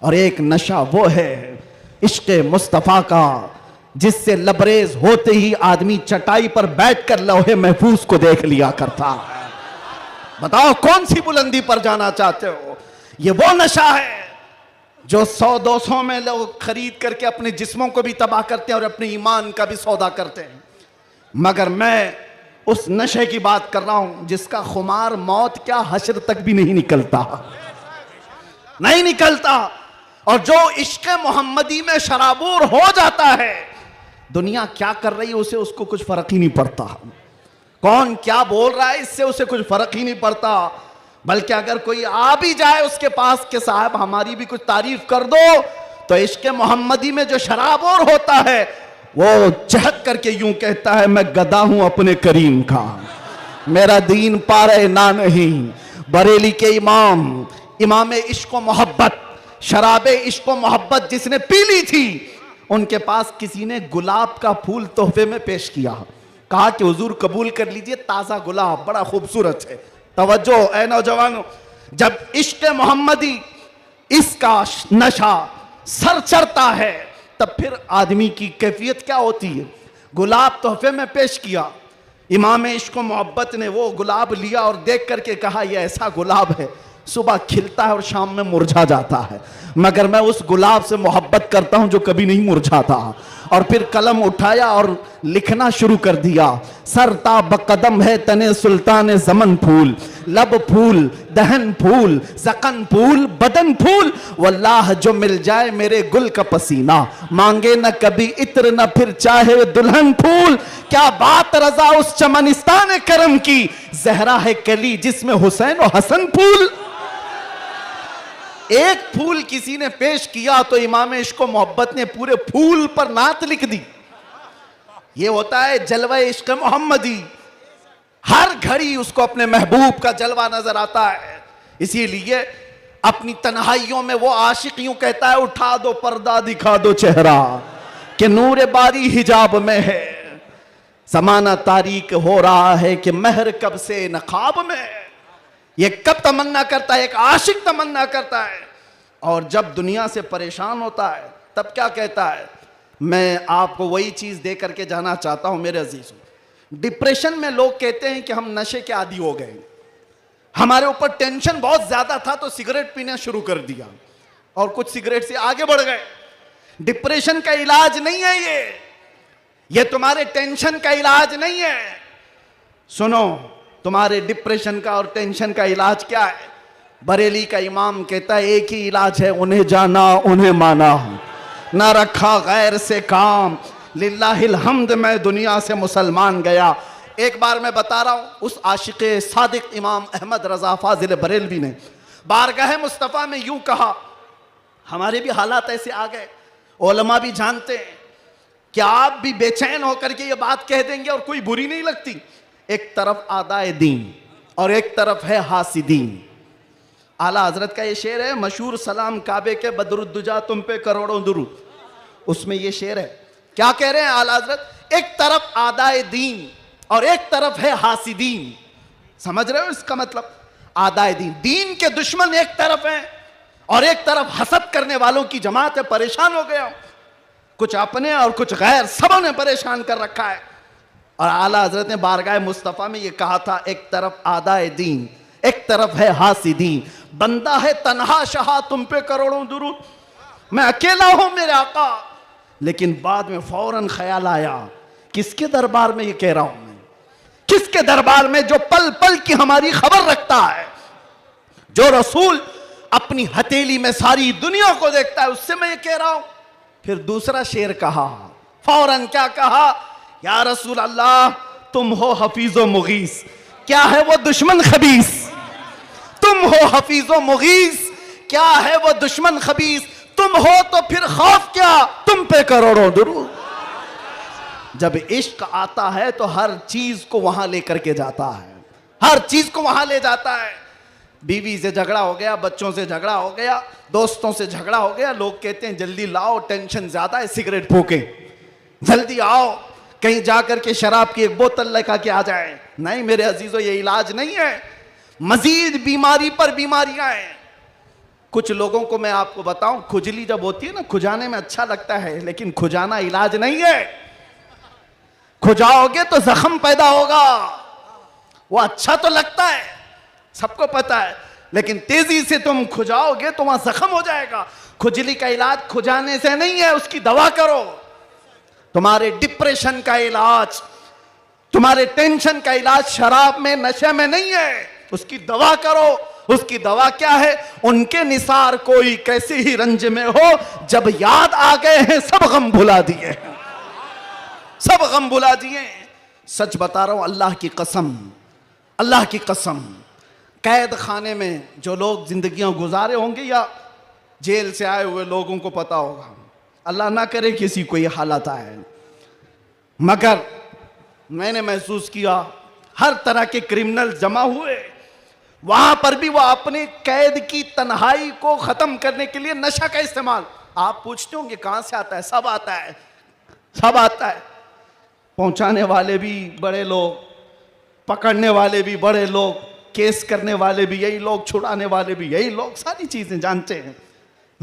और एक नशा वो है इश्क़ मुस्तफ़ा का, जिससे लबरेज होते ही आदमी चटाई पर बैठकर लौहे महफूज को देख लिया करता है। बताओ कौन सी बुलंदी पर जाना चाहते हो? ये वो नशा है जो 100-200 में लोग खरीद करके अपने जिस्मों को भी तबाह करते हैं और अपने ईमान का भी सौदा करते हैं। मगर मैं उस नशे की बात कर रहा हूं जिसका खुमार मौत क्या हश्र तक भी नहीं निकलता, नहीं निकलता। और जो इश्क़ मोहम्मदी में शराबूर हो जाता है, दुनिया क्या कर रही है उसे उसको कुछ फर्क ही नहीं पड़ता, कौन क्या बोल रहा है इससे उसे कुछ फर्क ही नहीं पड़ता। बल्कि अगर कोई आ भी जाए उसके पास के साहब हमारी भी कुछ तारीफ कर दो, तो इश्क़ मोहम्मदी में जो शराबोर होता है वो चहक करके यूं कहता है, मैं गदा हूं अपने करीम का, मेरा दीन पारे ना नहीं। बरेली के इमाम इश्क़ मोहब्बत, शराबे इश्क़ मोहब्बत जिसने पी ली थी, उनके पास किसी ने गुलाब का फूल तोहफे में पेश किया, कहा कि हुजूर कबूल कर लीजिए, ताज़ा गुलाब बड़ा खूबसूरत है। तवज्जो ऐ नौजवानों, जब इश्क़ मोहम्मदी इसका नशा सर चढ़ता है, तब फिर आदमी की कैफियत क्या होती है। गुलाब तोहफे में पेश किया, इमाम इश्क व मोहब्बत ने वो गुलाब लिया और देख करके कहा यह ऐसा गुलाब है सुबह खिलता है और शाम में मुरझा जाता है, मगर मैं उस गुलाब से मोहब्बत करता हूं जो कभी नहीं मुरझाता। और फिर कलम उठाया और लिखना शुरू कर दिया। सरता बकदम है तने सुल्तान जमन फूल, लब फूल दहन फूल जकन फूल बदन फूल, वल्लाह जो मिल जाए मेरे गुल का पसीना, मांगे न कभी इत्र न फिर चाहे दुल्हन फूल। क्या बात रजा उस चमनिस्तान करम की, जहरा है कली जिसमें हुसैन और हसन फूल। एक फूल किसी ने पेश किया तो इमाम इश्क व मोहब्बत ने पूरे फूल पर नात लिख दी। यह होता है जलवा इश्क मोहम्मदी, हर घड़ी उसको अपने महबूब का जलवा नजर आता है। इसीलिए अपनी तन्हाइयों में वो आशिक यूं कहता है, उठा दो पर्दा दिखा दो चेहरा कि नूर बारी हिजाब में है, ज़माना तारीक हो रहा है कि महर कब से नकाब में। ये कब तमन्ना करता है, एक आशिक तमन्ना करता है, और जब दुनिया से परेशान होता है तब क्या कहता है, मैं आपको वही चीज दे करके जाना चाहता हूं मेरे अजीजों। डिप्रेशन में लोग कहते हैं कि हम नशे के आदी हो गए, हमारे ऊपर टेंशन बहुत ज्यादा था तो सिगरेट पीना शुरू कर दिया और कुछ सिगरेट से आगे बढ़ गए। डिप्रेशन का इलाज नहीं है ये तुम्हारे टेंशन का इलाज नहीं है। सुनो, तुम्हारे डिप्रेशन का और टेंशन का इलाज क्या है। बरेली का इमाम कहता है एक ही इलाज है, उन्हें जाना उन्हें माना, ना रखा गैर से काम, लिल्लाहिल हम्द मैं दुनिया से मुसलमान गया। एक बार मैं बता रहा हूं, उस आशिक़े सादिक इमाम अहमद रजा फाजिल बरेलवी ने बारगाह मुस्तफ़ा में यूं कहा, हमारे भी हालात ऐसे आ गए, उलमा भी जानते हैं कि आप भी बेचैन होकर के ये बात कह देंगे और कोई बुरी नहीं लगती। एक तरफ आदाए दीन और एक तरफ है हासिदीन। आला हजरत का ये शेर है मशहूर, सलाम काबे के बदरुद्दुजा तुम पे करोड़ों दुरूद, उसमें ये शेर है। क्या कह रहे हैं आला हजरत, एक तरफ आदाए दीन और एक तरफ है हासिदीन। समझ रहे हो इसका मतलब, आदाए दीन, दीन के दुश्मन एक तरफ हैं और एक तरफ हसद करने वालों की जमात है। परेशान हो गया, कुछ अपने और कुछ गैर, सबों ने परेशान कर रखा है। और आला हजरत ने बारगाह मुस्तफ़ा में ये कहा था, एक तरफ आदाए दीन एक तरफ है हासिदीन, बंदा है तन्हा शाह तुम पे करोड़ों दुरूद, मैं अकेला हूं मेरे आका। लेकिन बाद में फौरन ख्याल आया, किसके दरबार में ये कह रहा हूं मैं, किसके दरबार में जो पल पल की हमारी खबर रखता है, जो रसूल अपनी हथेली में सारी दुनिया को देखता है, उससे मैं ये कह रहा हूं। फिर दूसरा शेर कहा, फौरन क्या कहा, या रसूल अल्लाह तुम हो हफीजो मुगीस, क्या है वो दुश्मन खबीस, तुम हो हफीजो मुगीस, क्या है वो दुश्मन खबीस, तुम हो तो फिर खौफ क्या, तुम पे करोड़ों दुरूद। जब इश्क आता है तो हर चीज को वहां लेकर के जाता है, हर चीज को वहां ले जाता है। बीवी से झगड़ा हो गया, बच्चों से झगड़ा हो गया, दोस्तों से झगड़ा हो गया, लोग कहते हैं जल्दी लाओ टेंशन ज्यादा है, सिगरेट फूके, जल्दी आओ कहीं जाकर के शराब की एक बोतल लेकर के आ जाए। नहीं मेरे अजीजों, ये इलाज नहीं है, मजीद बीमारी पर बीमारियां हैं। कुछ लोगों को मैं आपको बताऊं, खुजली जब होती है ना, खुजाने में अच्छा लगता है, लेकिन खुजाना इलाज नहीं है। खुजाओगे तो जख्म पैदा होगा, वो अच्छा तो लगता है, सबको पता है, लेकिन तेजी से तुम खुजाओगे तो वहां जख्म हो जाएगा। खुजली का इलाज खुजाने से नहीं है, उसकी दवा करो। तुम्हारे डिप्रेशन का इलाज, तुम्हारे टेंशन का इलाज शराब में, नशे में नहीं है, उसकी दवा करो। उसकी दवा क्या है, उनके निसार कोई कैसे ही रंज में हो, जब याद आ गए हैं सब गम भुला दिए, सब गम भुला दिए। सच बता रहा हूं, अल्लाह की कसम, अल्लाह की कसम, कैद खाने में जो लोग जिंदगियां गुजारे होंगे या जेल से आए हुए लोगों को पता होगा, अल्लाह ना करे किसी को ये हालत आए, मगर मैंने महसूस किया हर तरह के क्रिमिनल जमा हुए, वहां पर भी वह अपने कैद की तन्हाई को खत्म करने के लिए नशा का इस्तेमाल। आप पूछते होंगे कहां से आता है, सब आता है, सब आता है। पहुंचाने वाले भी बड़े लोग, पकड़ने वाले भी बड़े लोग, केस करने वाले भी यही लोग, छुड़ाने वाले भी यही लोग, सारी चीजें जानते हैं।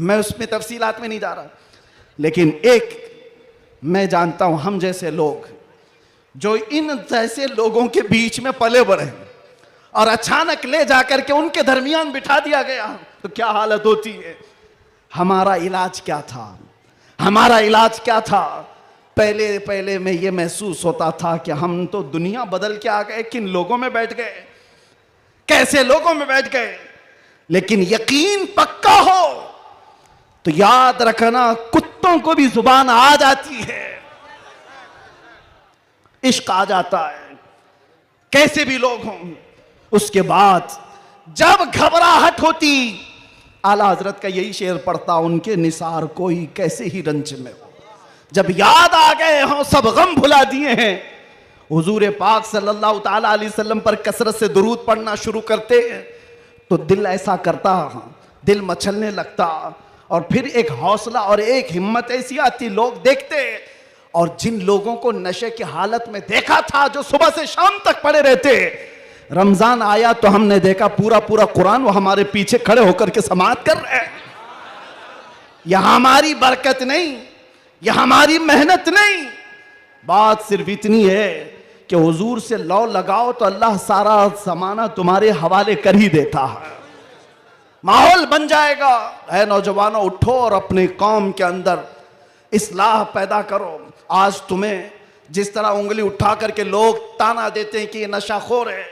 मैं उसमें तफसीलात में नहीं जा रहा, लेकिन एक मैं जानता हूं, हम जैसे लोग जो इन जैसे लोगों के बीच में पले बढ़े और अचानक ले जाकर के उनके दरमियान बिठा दिया गया तो क्या हालत होती है। हमारा इलाज क्या था? हमारा इलाज क्या था? पहले पहले में ये महसूस होता था कि हम तो दुनिया बदल के आ गए, किन लोगों में बैठ गए, कैसे लोगों में बैठ गए। लेकिन यकीन पक्का हो तो याद रखना, कुत्तों को भी जुबान आ जाती है, इश्क आ जाता है, कैसे भी लोग हों। उसके बाद जब घबराहट होती, आला हजरत का यही शेर पढ़ता, उनके निसार कोई कैसे ही रंज में हो, जब याद आ गए हों सब गम भुला दिए हैं, हुजूर पाक सल्लल्लाहु ताला अलैहि वसल्लम पर कसरत से दुरूद पढ़ना शुरू करते तो दिल ऐसा करता, दिल मचलने लगता, और फिर एक हौसला और एक हिम्मत ऐसी आती, लोग देखते। और जिन लोगों को नशे की हालत में देखा था, जो सुबह से शाम तक पड़े रहते, रमजान आया तो हमने देखा पूरा पूरा कुरान वो हमारे पीछे खड़े होकर के समाअत कर रहे हैं। यह हमारी बरकत नहीं, यह हमारी मेहनत नहीं, बात सिर्फ इतनी है कि हुजूर से लौ लगाओ तो अल्लाह सारा जमाना तुम्हारे हवाले कर ही देता है, माहौल बन जाएगा। ऐ नौजवानों, उठो और अपने कौम के अंदर इस्लाह पैदा करो। आज तुम्हें जिस तरह उंगली उठा करके लोग ताना देते हैं कि ये नशाखोर है,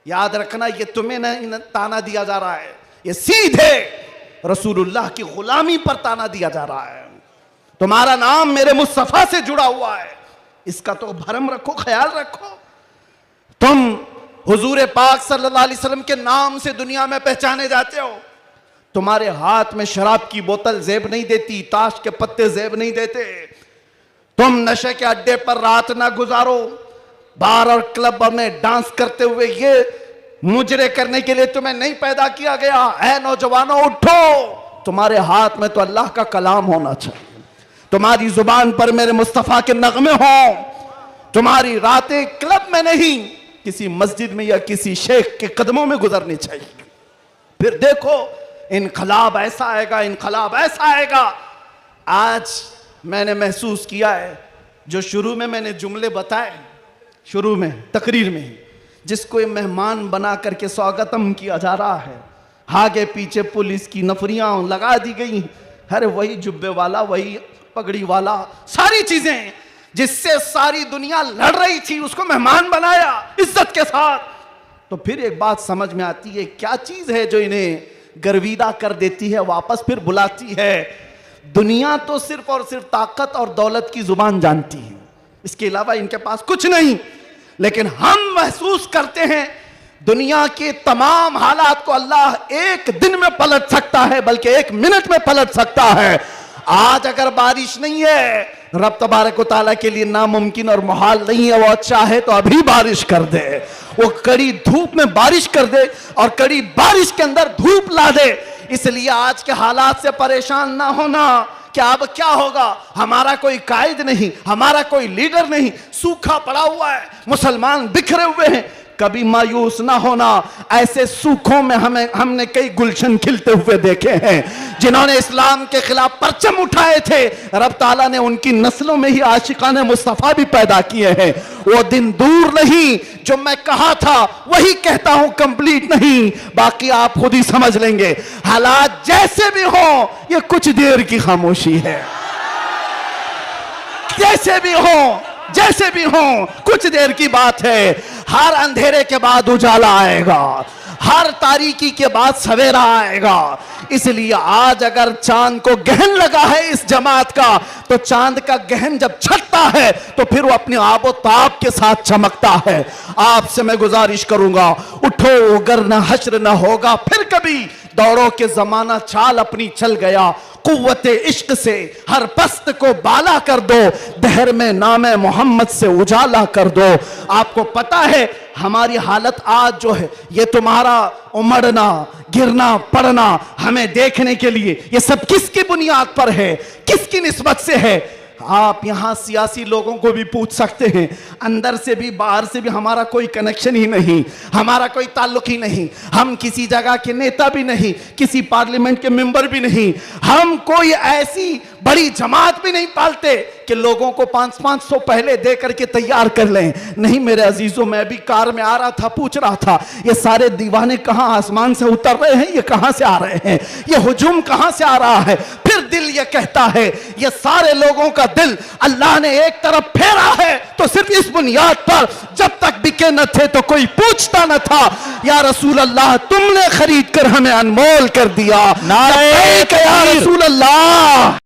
याद रखना ये तुम्हें नहीं ताना दिया जा रहा है, ये सीधे रसूलुल्लाह की गुलामी पर ताना दिया जा रहा है। तुम्हारा नाम मेरे मुस्तफा से जुड़ा हुआ है, इसका तो भरम रखो, ख्याल रखो। तुम हुजूर पाक सल्लल्लाहु अलैहि वसल्लम के नाम से दुनिया में पहचाने जाते हो, तुम्हारे हाथ में शराब की बोतल जेब नहीं देती, ताश के पत्ते जेब नहीं देते। तुम नशे के अड्डे पर रात ना गुजारो, बार और क्लब में डांस करते हुए ये मुजरे करने के लिए तुम्हें नहीं पैदा किया गया। ऐ नौजवानों, उठो, तुम्हारे हाथ में तो अल्लाह का कलाम होना चाहिए, तुम्हारी जुबान पर मेरे मुस्तफा के नगमे हों, तुम्हारी रातें क्लब में नहीं किसी मस्जिद में या किसी शेख के कदमों में गुजरनी चाहिए। फिर देखो इनकलाब ऐसा आएगा, इनकलाब ऐसा आएगा। आज मैंने महसूस किया है, जो शुरू में मैंने जुमले बताए, शुरू में तकरीर में, जिसको मेहमान बना करके स्वागतम किया जा रहा है, आगे पीछे पुलिस की नफरियां लगा दी गई, अरे वही जुब्बे वाला, वही पगड़ी वाला, सारी चीजें जिससे सारी दुनिया लड़ रही थी, उसको मेहमान बनाया इज्जत के साथ। तो फिर एक बात समझ में आती है, क्या चीज है जो इन्हें गर्विदा कर देती है, वापस फिर बुलाती है। दुनिया तो सिर्फ और सिर्फ ताकत और दौलत की जुबान जानती है, इसके अलावा इनके पास कुछ नहीं। लेकिन हम महसूस करते हैं दुनिया के तमाम हालात को अल्लाह एक दिन में पलट सकता है, बल्कि एक मिनट में पलट सकता है। आज अगर बारिश नहीं है, रब तबारक व तआला के लिए नामुमकिन और मुहाल नहीं है, वो चाहे तो अभी बारिश कर दे, वो कड़ी धूप में बारिश कर दे और कड़ी बारिश के अंदर धूप ला दे। इसलिए आज के हालात से परेशान ना होना कि अब क्या होगा, हमारा कोई कायद नहीं, हमारा कोई लीडर नहीं, सूखा पड़ा हुआ है, मुसलमान बिखरे हुए हैं। कभी मायूस ना होना, ऐसे सूखों में हमने कई गुलशन खिलते हुए देखे हैं। जिन्होंने इस्लाम के खिलाफ परचम उठाए थे, रब ताला ने उनकी नस्लों में ही आशिकाने मुस्तफा भी पैदा किए हैं। वो दिन दूर नहीं, जो मैं कहा था वही कहता हूं, कंप्लीट नहीं, बाकी आप खुद ही समझ लेंगे। हालात जैसे भी हो, ये कुछ देर की खामोशी है, जैसे भी हो, जैसे भी हो, कुछ देर की बात है। हर अंधेरे के बाद उजाला आएगा, हर तारीकी के बाद सवेरा आएगा। इसलिए आज अगर चांद को गहन लगा है इस जमात का, तो चांद का गहन जब छटता है तो फिर वो अपने आबो ताब के साथ चमकता है। आपसे मैं गुजारिश करूंगा, उठो, अगर न हश्र न होगा फिर कभी, दौड़ो के जमाना चाल अपनी चल गया। कुव्वते इश्क से हर पस्त को बाला कर दो, दहर में नामे मोहम्मद से उजाला कर दो। आपको पता है हमारी हालत आज जो है, ये तुम्हारा उमड़ना, गिरना, पड़ना हमें देखने के लिए, ये सब किसकी बुनियाद पर है, किसकी निस्बत से है? आप यहाँ सियासी लोगों को भी पूछ सकते हैं, अंदर से भी बाहर से भी हमारा कोई कनेक्शन ही नहीं, हमारा कोई ताल्लुक ही नहीं, हम किसी जगह के नेता भी नहीं, किसी पार्लियामेंट के मेंबर भी नहीं, हम कोई ऐसी बड़ी जमात भी नहीं पालते कि लोगों को 500 पहले दे करके तैयार कर लें। नहीं मेरे अजीजों, मैं भी कार में आ रहा था, पूछ रहा था ये सारे दीवाने कहां आसमान से उतर रहे हैं, ये कहां से आ रहे हैं, ये हुजूम कहां से आ रहा है। फिर दिल ये कहता है ये सारे लोगों का दिल अल्लाह ने एक तरफ फेरा है तो सिर्फ इस बुनियाद पर, जब तक बिके न थे तो कोई पूछता न था, या रसूल अल्लाह तुमने खरीद कर हमें अनमोल कर दिया। नारे या रसूल अल्लाह।